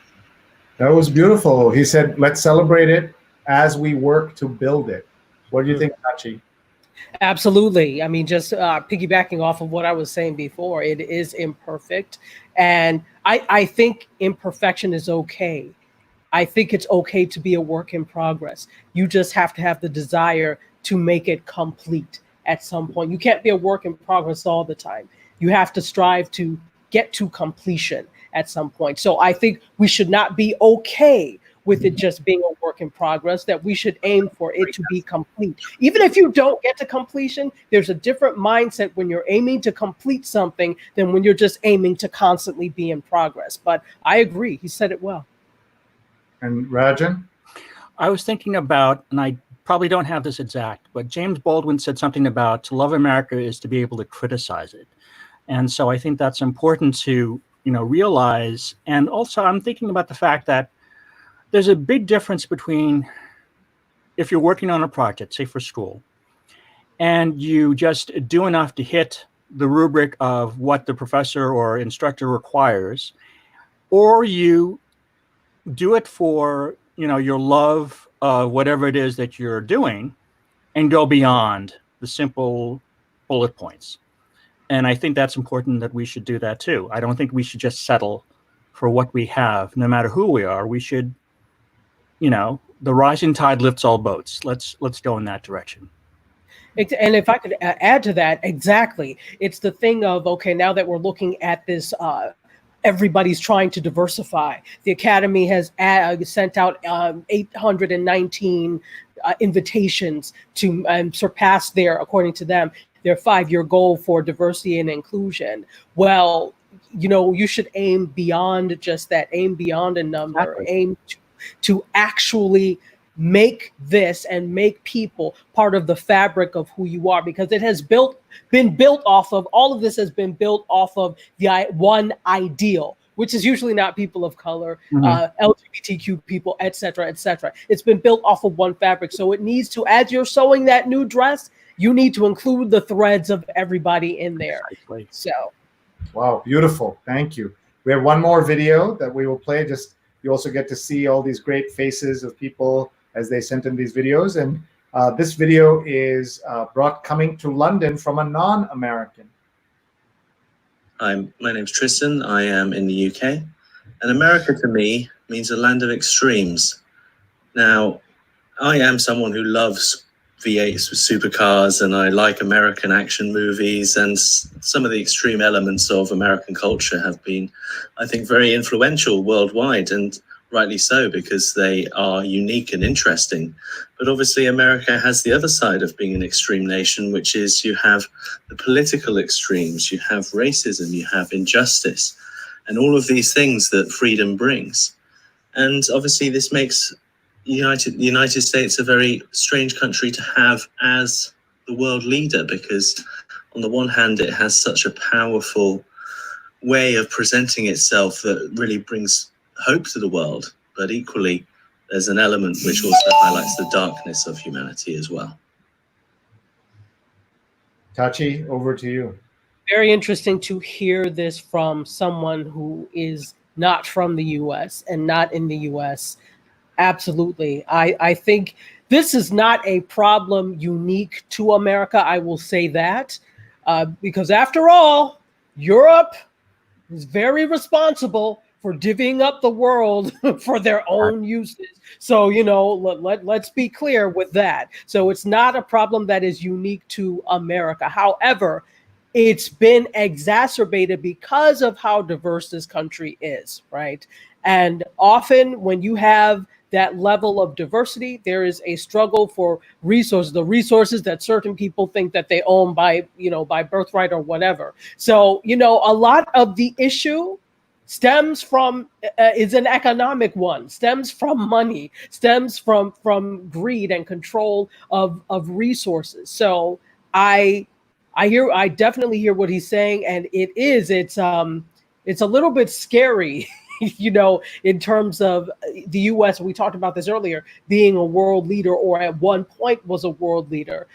That was beautiful. He said, let's celebrate it as we work to build it. What do you think, Tachi? Absolutely. I mean, just piggybacking off of what I was saying before, it is imperfect. And I think imperfection is okay. I think it's okay to be a work in progress. You just have to have the desire to make it complete at some point. You can't be a work in progress all the time. You have to strive to get to completion at some point. So I think we should not be okay with it just being a work in progress, that we should aim for it to be complete. Even if you don't get to completion, there's a different mindset when you're aiming to complete something than when you're just aiming to constantly be in progress. But I agree, he said it well. And Rajan? I was thinking about, and I probably don't have this exact, but James Baldwin said something about to love America is to be able to criticize it. And so I think that's important to, realize. And also I'm thinking about the fact that there's a big difference between if you're working on a project, say for school, and you just do enough to hit the rubric of what the professor or instructor requires, or you do it for, your love of whatever it is that you're doing and go beyond the simple bullet points. And I think that's important that we should do that too. I don't think we should just settle for what we have, no matter who we are. We should, the rising tide lifts all boats. Let's go in that direction. And if I could add to that, exactly. It's the thing of, okay, now that we're looking at this, everybody's trying to diversify. The Academy has sent out 819 invitations to surpass according to them, their 5-year goal for diversity and inclusion. Well, you should aim beyond just that, aim beyond a number, exactly. Aim to actually make this and make people part of the fabric of who you are, because it has been built off of, all of this has been built off of the one ideal, which is usually not people of color, LGBTQ people, et cetera, et cetera. It's been built off of one fabric. So it needs to, as you're sewing that new dress, you need to include the threads of everybody in there. Exactly. So. Wow, beautiful. Thank you. We have one more video that we will play. You also get to see all these great faces of people as they sent in these videos. And this video is coming to London from a non-American. Hi, my name's Tristan. I am in the UK. And America to me means a land of extremes. Now, I am someone who loves V8s with supercars, and I like American action movies, and some of the extreme elements of American culture have been, I think, very influential worldwide, and rightly so, because they are unique and interesting. But obviously America has the other side of being an extreme nation, which is you have the political extremes, you have racism, you have injustice, and all of these things that freedom brings. And obviously this makes the United States a very strange country to have as the world leader, because on the one hand it has such a powerful way of presenting itself that really brings hope to the world, but equally there's an element which also highlights the darkness of humanity as well. Tachi, over to you. Very interesting to hear this from someone who is not from the U.S. and not in the U.S. Absolutely. I think this is not a problem unique to America. I will say that because after all, Europe is very responsible for divvying up the world for their own uses. So, you know, let's be clear with that. So it's not a problem that is unique to America. However, it's been exacerbated because of how diverse this country is, right? And often when you have that level of diversity, there is a struggle for resources, the resources that certain people think that they own by, you know, by birthright or whatever. So, you know, a lot of the issue stems from, is an economic one, stems from money, stems from greed and control of resources. So I definitely hear what he's saying, and it's a little bit scary, you know, in terms of the U.S. We talked about this earlier, being a world leader, or at one point was a world leader.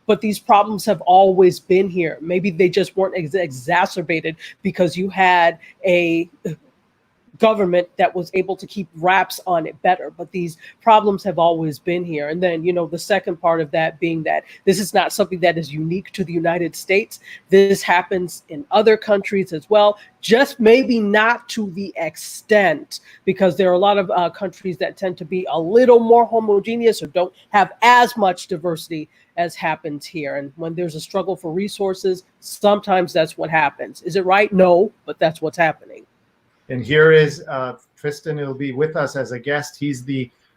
But these problems have always been here. Maybe they just weren't exacerbated because you had a government that was able to keep wraps on it better. But these problems have always been here. And then, you know, the second part of that being that this is not something that is unique to the United States. This happens in other countries as well, just maybe not to the extent, because there are a lot of countries that tend to be a little more homogeneous or don't have as much diversity as happens here. And when there's a struggle for resources, sometimes that's what happens. Is it right? No, but that's what's happening. And here is Tristan. He'll be with us as a guest. He's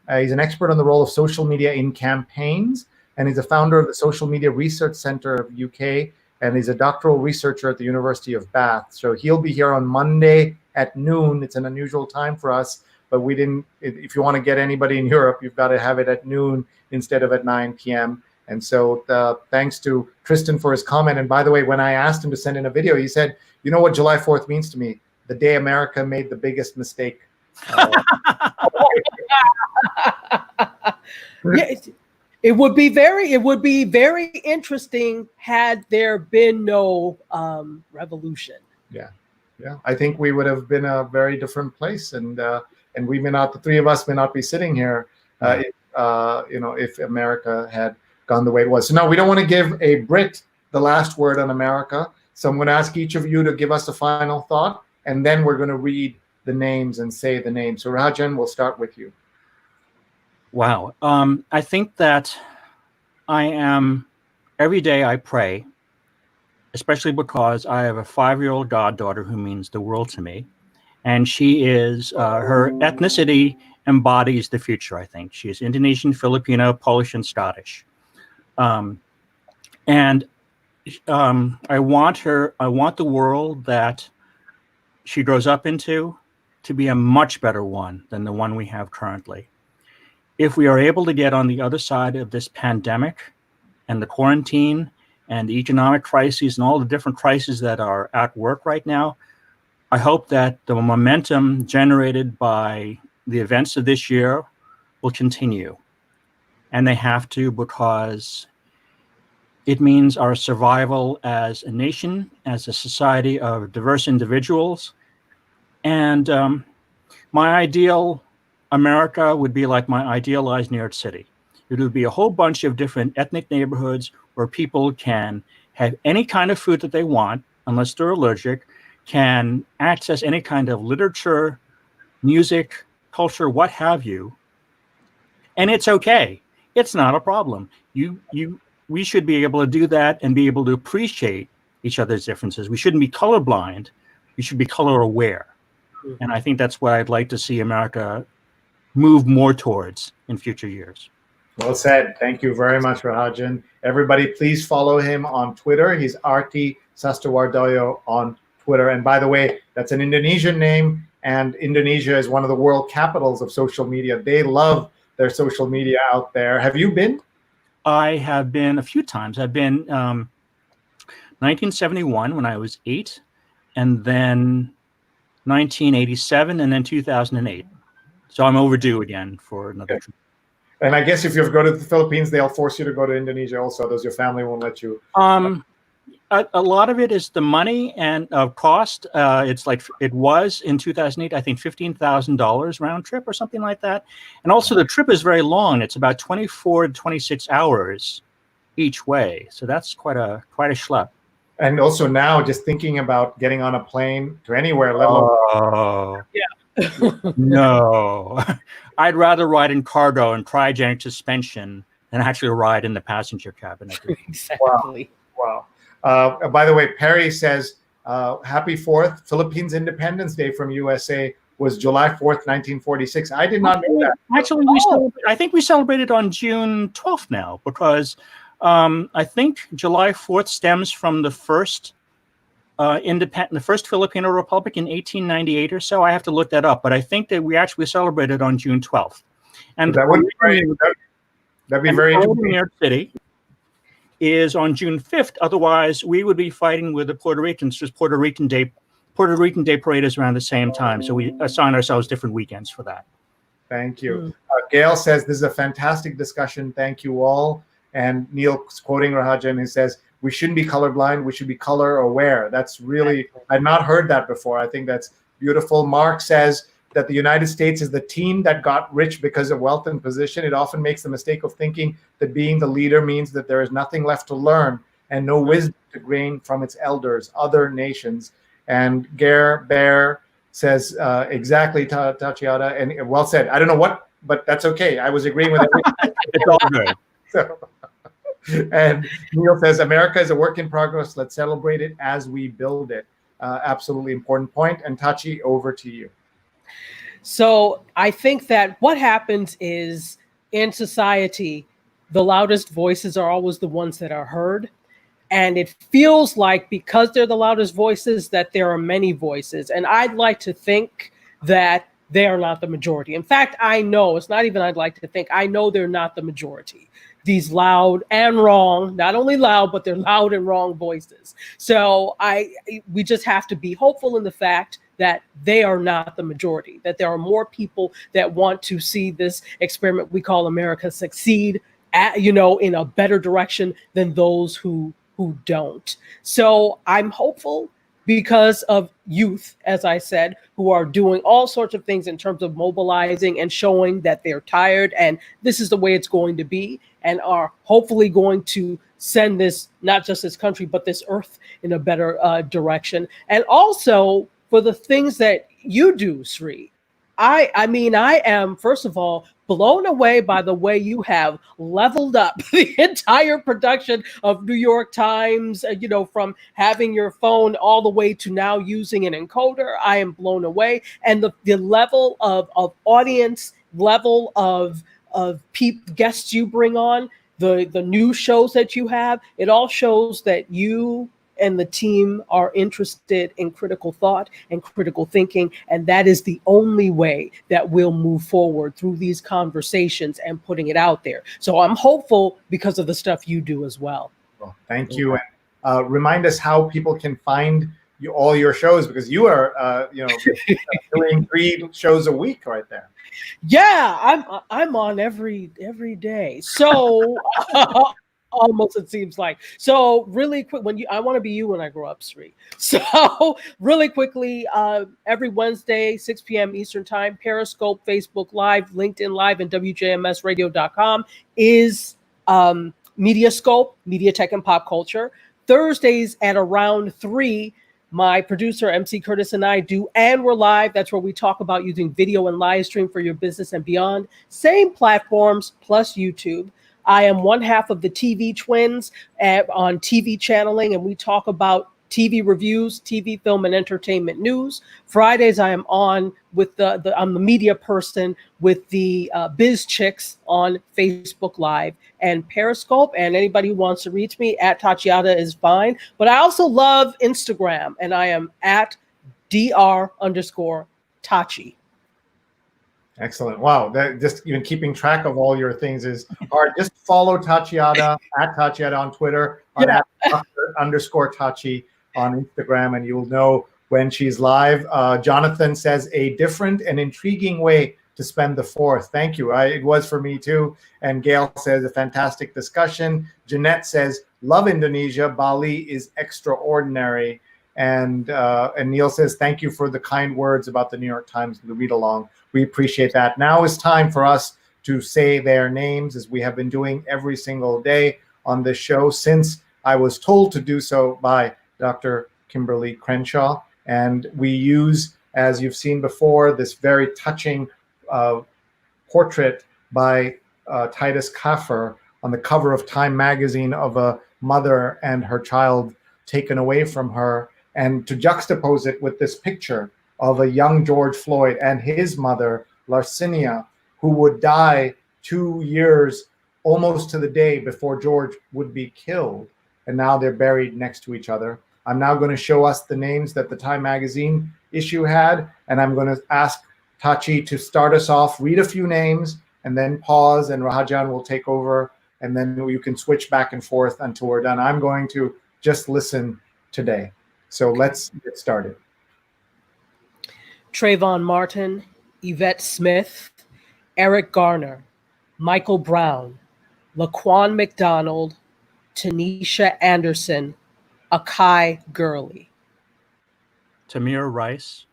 an expert on the role of social media in campaigns, and he's a founder of the Social Media Research Center of UK, and he's a doctoral researcher at the University of Bath. So he'll be here on Monday at noon. It's an unusual time for us, but we didn't. If you want to get anybody in Europe, you've got to have it at noon instead of at 9 p.m. And so thanks to Tristan for his comment. And by the way, when I asked him to send in a video, he said, "You know what July 4th means to me? The day America made the biggest mistake." Yeah, it would be very interesting had there been no revolution. Yeah. I think we would have been a very different place, and we may not. The three of us may not be sitting here, if America had gone the way it was. So now we don't want to give a Brit the last word on America. So I'm going to ask each of you to give us a final thought. And then we're going to read the names and say the names. So Rahadyan, we'll start with you. Wow. I think that every day I pray, especially because I have a 5-year-old goddaughter who means the world to me. And she is, her ethnicity embodies the future, I think. She is Indonesian, Filipino, Polish, and Scottish. I want the world that she grows up into to be a much better one than the one we have currently. If we are able to get on the other side of this pandemic and the quarantine and the economic crises and all the different crises that are at work right now, I hope that the momentum generated by the events of this year will continue. And they have to, because it means our survival as a nation, as a society of diverse individuals. And my ideal America would be like my idealized New York City. It would be a whole bunch of different ethnic neighborhoods where people can have any kind of food that they want, unless they're allergic, can access any kind of literature, music, culture, what have you. And it's okay. It's not a problem. We should be able to do that and be able to appreciate each other's differences. We shouldn't be colorblind. We should be color aware. And I think that's what I'd like to see America move more towards in future years. Well said. Thank you very much, Rahadyan. Everybody, please follow him on Twitter. He's Chetachi Sastrowardoyo on Twitter. And by the way, that's an Indonesian name, and Indonesia is one of the world capitals of social media. They love their social media out there. Have you been? I have been a few times. I've been 1971 when I was 8, and then 1987, and then 2008. So I'm overdue again for another trip. And I guess if you go to the Philippines, they'll force you to go to Indonesia also. Does your family won't let you? A lot of it is the money and cost. It's like it was in 2008, I think $15,000 round trip or something like that. And also the trip is very long. It's about 24 to 26 hours each way. So that's quite a schlep. And also now just thinking about getting on a plane to anywhere, let alone. No, I'd rather ride in cargo and cryogenic suspension than actually ride in the passenger cabin. Exactly. Wow. By the way, Perry says, happy 4th. Philippines Independence Day from USA was July 4th, 1946. I did not know that. Actually, I think we celebrated on June 12th now because I think July 4th stems from the first the first Filipino Republic in 1898 or so. I have to look that up, but I think that we actually celebrated on June 12th. And that would be very, that'd be very interesting. New York City is on June 5th. Otherwise, we would be fighting with the Puerto Ricans. Just Puerto Rican Day parade is around the same time, so we assign ourselves different weekends for that. Thank you. Gail says this is a fantastic discussion. Thank you all. And Neil's quoting Rahadyan, he says, we shouldn't be colorblind. We should be color aware. That's really, I've not heard that before. I think that's beautiful. Mark says that the United States is the team that got rich because of wealth and position. It often makes the mistake of thinking that being the leader means that there is nothing left to learn and no wisdom to gain from its elders, other nations. And Gare Bear says exactly, Tachiada, and well said. I don't know what, but that's okay. I was agreeing with everything. It's all good. So, and Neil says, America is a work in progress. Let's celebrate it as we build it. Absolutely important point. And Tachi, over to you. So I think that what happens is in society, the loudest voices are always the ones that are heard. And it feels like because they're the loudest voices that there are many voices. And I'd like to think that they are not the majority. In fact, I know, it's not even I'd like to think, I know they're not the majority. These loud and wrong, not only loud, but they're loud and wrong voices. So we just have to be hopeful in the fact that they are not the majority, that there are more people that want to see this experiment we call America succeed in a better direction than those who don't. So I'm hopeful because of youth, as I said, who are doing all sorts of things in terms of mobilizing and showing that they're tired and this is the way it's going to be, and are hopefully going to send this, not just this country, but this earth in a better direction. And also for the things that you do, Sree. I mean, I am, first of all, blown away by the way you have leveled up the entire production of New York Times, from having your phone all the way to now using an encoder. I am blown away. And the level of audience, level of guests you bring on, the new shows that you have, it all shows that you and the team are interested in critical thought and critical thinking. And that is the only way that we'll move forward through these conversations and putting it out there. So I'm hopeful because of the stuff you do as well. Well, thank you. And remind us how people can find all your shows, because you are, doing 3 shows a week right there. Yeah, I'm on every day. So almost, it seems like. So really quick, I want to be you when I grow up, Sree. So really quickly, every Wednesday, 6 p.m. Eastern Time, Periscope, Facebook Live, LinkedIn Live, and WJMSradio.com is Mediascope, Media Tech and Pop Culture. Thursdays at around 3, my producer, MC Curtis, and I do And We're Live. That's where we talk about using video and live stream for your business and beyond. Same platforms plus YouTube. I am one half of the TV Twins on TV channeling, and we talk about TV reviews, TV, film, and entertainment news. Fridays, I am on with I'm the media person with the Biz Chicks on Facebook Live and Periscope. And anybody who wants to reach me at Tachiada is fine. But I also love Instagram, and I am at @DR_Tachi. Excellent. Wow. That just even keeping track of all your things is hard. Just follow Tachiada at Tachiada on Twitter, on @_Tachi on Instagram, and you'll know when she's live. Jonathan says a different and intriguing way to spend the 4th. Thank you. It was for me too. And Gail says, a fantastic discussion. Jeanette says, love Indonesia. Bali is extraordinary. And Neil says, thank you for the kind words about the New York Times, the read along. We appreciate that. Now is time for us to say their names, as we have been doing every single day on this show since I was told to do so by Dr. Kimberly Crenshaw. And we use, as you've seen before, this very touching portrait by Titus Kaffer on the cover of Time magazine of a mother and her child taken away from her, and to juxtapose it with this picture of a young George Floyd and his mother, Larcinia, who would die 2 years almost to the day before George would be killed. And now they're buried next to each other. I'm now going to show us the names that the Time magazine issue had, and I'm going to ask Tachi to start us off, read a few names, and then pause, and Rahadyan will take over, and then you can switch back and forth until we're done. I'm going to just listen today. So let's get started. Trayvon Martin, Yvette Smith, Eric Garner, Michael Brown, Laquan McDonald, Tanisha Anderson, Akai Gurley. Tamir Rice,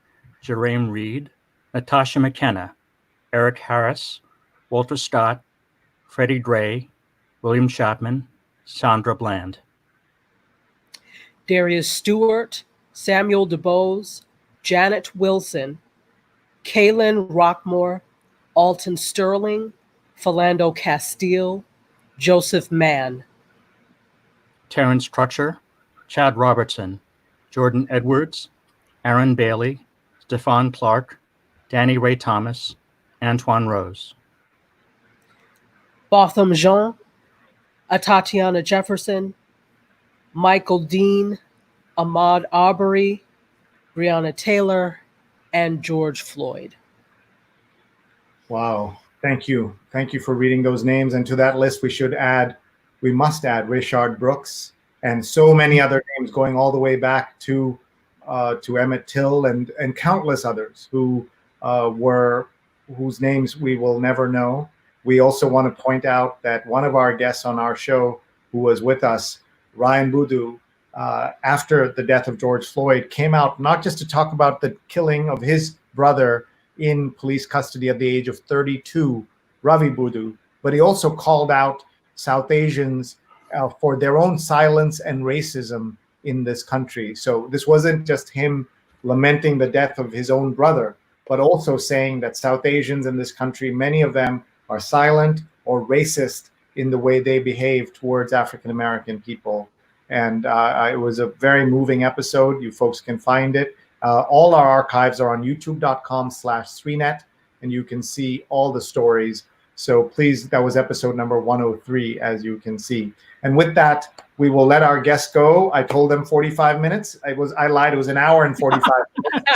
Jerame Reed, Natasha McKenna, Eric Harris, Walter Scott, Freddie Gray, William Chapman, Sandra Bland. Darius Stewart, Samuel DeBose, Janet Wilson, Kaylin Rockmore, Alton Sterling, Philando Castile, Joseph Mann. Terrence Crutcher, Chad Robertson, Jordan Edwards, Aaron Bailey, Stefan Clark, Danny Ray Thomas, Antoine Rose. Botham Jean, Tatiana Jefferson, Michael Dean, Ahmaud Arbery, Breonna Taylor, and George Floyd. Wow. Thank you. Thank you for reading those names. And to that list, we must add Rayshard Brooks and so many other names going all the way back to Emmett Till and countless others whose names we will never know. We also want to point out that one of our guests on our show who was with us, Ryan Boudou, after the death of George Floyd, came out not just to talk about the killing of his brother in police custody at the age of 32, Ravi Boudou, but he also called out South Asians for their own silence and racism in this country. So this wasn't just him lamenting the death of his own brother, but also saying that South Asians in this country, many of them are silent or racist in the way they behave towards African-American people. And it was a very moving episode. You folks can find it. All our archives are on youtube.com/Sreenet, and you can see all the stories. So please, that was episode number 103, as you can see. And with that, we will let our guests go. I told them 45 minutes. I lied. It was an hour and 45 minutes.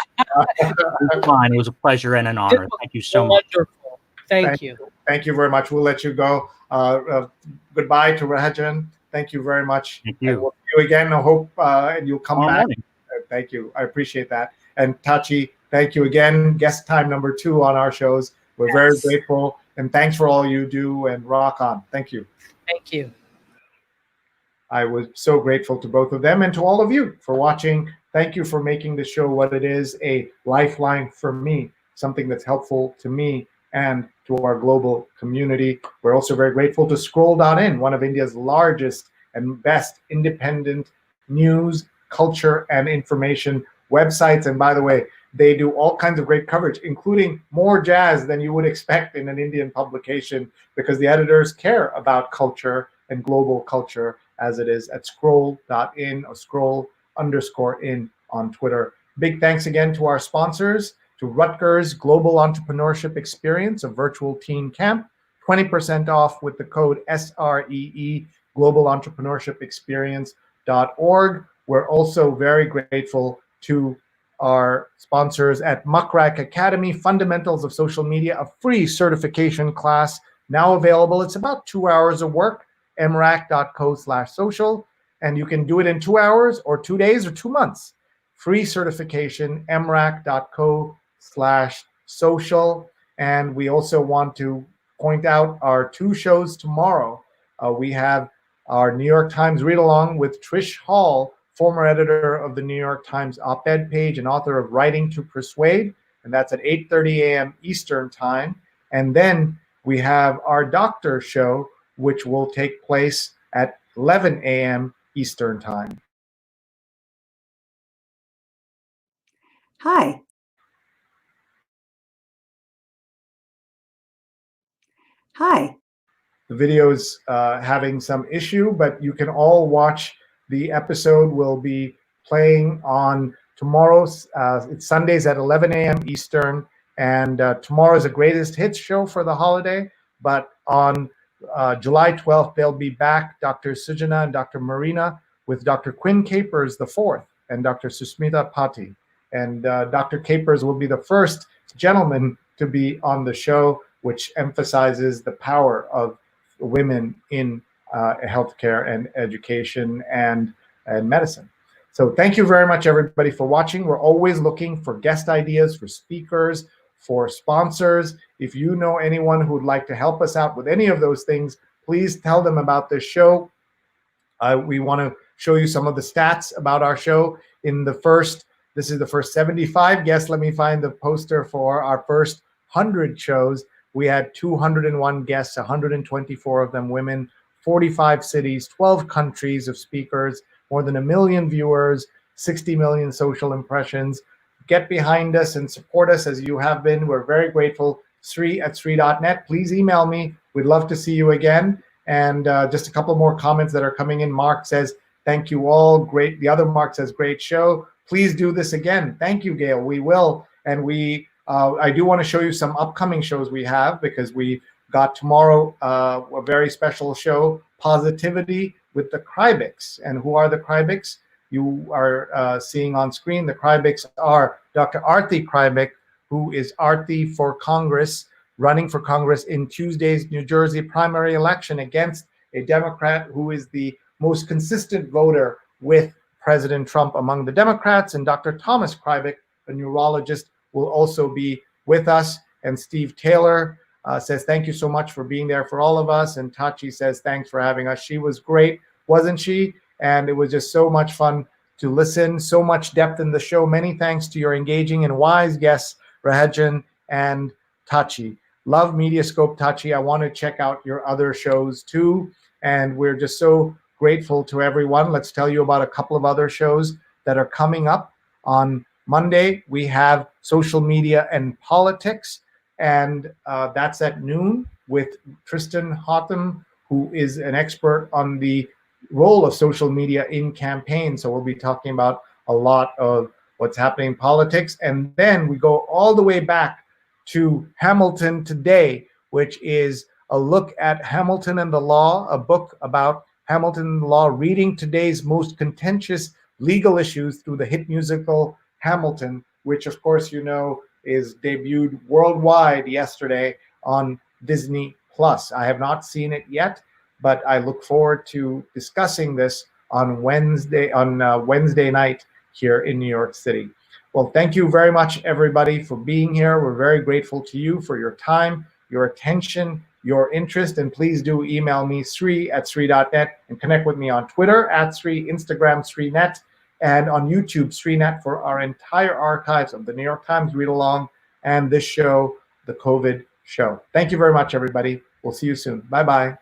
Fine. It was a pleasure and an honor. Thank you so much. Wonderful. Thank you. Thank you very much. We'll let you go. Goodbye to Rahadyan. Thank you very much. Thank you. And we'll see you again. I hope and you'll come back. Morning. Thank you. I appreciate that. And Tachi, thank you again. Guest time number 2 on our shows. We're very grateful. And thanks for all you do, and rock on. Thank you. Thank you. I was so grateful to both of them and to all of you for watching. Thank you for making the show what it is, a lifeline for me, something that's helpful to me and to our global community. We're also very grateful to Scroll.in, one of India's largest and best independent news, culture, and information websites. And by the way, they do all kinds of great coverage, including more jazz than you would expect in an Indian publication, because the editors care about culture and global culture, as it is at Scroll.in or Scroll_in on Twitter. Big thanks again to our sponsors, to Rutgers Global Entrepreneurship Experience, a virtual teen camp, 20% off with the code SREE, globalentrepreneurshipexperience.org. We're also very grateful to our sponsors at Muckrack Academy, Fundamentals of Social Media, a free certification class now available. It's about 2 hours of work, mrac.co/social, and you can do it in 2 hours or 2 days or 2 months. Free certification, mrac.co/social. And we also want to point out our 2 shows tomorrow. We have our New York Times read-along with Trish Hall, former editor of the New York Times op-ed page and author of Writing to Persuade, and that's at 8:30 a.m. Eastern Time. And then we have our Doctor show, which will take place at 11 a.m. Eastern Time. Hi. Hi. The video's having some issue, but you can all watch the episode. Will be playing on tomorrow's, it's Sundays at 11 a.m. Eastern, and tomorrow's a greatest hits show for the holiday, but on July 12th, they'll be back, Dr. Sujana and Dr. Marina, with Dr. Quinn Capers IV and Dr. Susmita Pati. And Dr. Capers will be the first gentleman to be on the show, which emphasizes the power of women in healthcare and education and medicine. So thank you very much, everybody, for watching. We're always looking for guest ideas, for speakers, for sponsors. If you know anyone who would like to help us out with any of those things, please tell them about this show. We want to show you some of the stats about our show. This is the first 75 guests. Let me find the poster for our first 100 shows. We had 201 guests, 124 of them women, 45 cities, 12 countries of speakers, more than 1 million viewers, 60 million social impressions. Get behind us and support us as you have been. We're very grateful. Sree@Sree.net. Please email me. We'd love to see you again. And just a couple more comments that are coming in. Mark says, thank you all. Great. The other Mark says, great show. Please do this again. Thank you, Gail. We will. And I do want to show you some upcoming shows we have, because we got tomorrow a very special show, Positivity with the Crybics. And who are the Crybics? You are seeing on screen. The Crybics are Dr. Arti Krybik, who is Arti for Congress, running for Congress in Tuesday's New Jersey primary election against a Democrat who is the most consistent voter with President Trump among the Democrats. And Dr. Thomas Krybik, a neurologist, will also be with us. And Steve Taylor says, thank you so much for being there for all of us. And Tachi says, thanks for having us. She was great, wasn't she? And it was just so much fun to listen, so much depth in the show. Many thanks to your engaging and wise guests, Rahadyan and Tachi. Love Mediascope, Tachi. I want to check out your other shows too. And we're just so grateful to everyone. Let's tell you about a couple of other shows that are coming up. On Monday, we have Social Media and Politics, and that's at noon with Tristan Hotham, who is an expert on the role of social media in campaigns. So we'll be talking about a lot of what's happening in politics. And then we go all the way back to Hamilton Today, which is a look at Hamilton and the law, a book about Hamilton and the law, reading today's most contentious legal issues through the hit musical Hamilton, which of course you know is debuted worldwide yesterday on Disney+. I have not seen it yet, but I look forward to discussing this on Wednesday night here in New York City. Well, thank you very much, everybody, for being here. We're very grateful to you for your time, your attention, your interest, and please do email me, Sree@Sree.net, and connect with me on Twitter @Sree, Instagram SreeNet, and on YouTube SreeNet for our entire archives of the New York Times Read Along and this show, The COVID Show. Thank you very much, everybody. We'll see you soon. Bye-bye.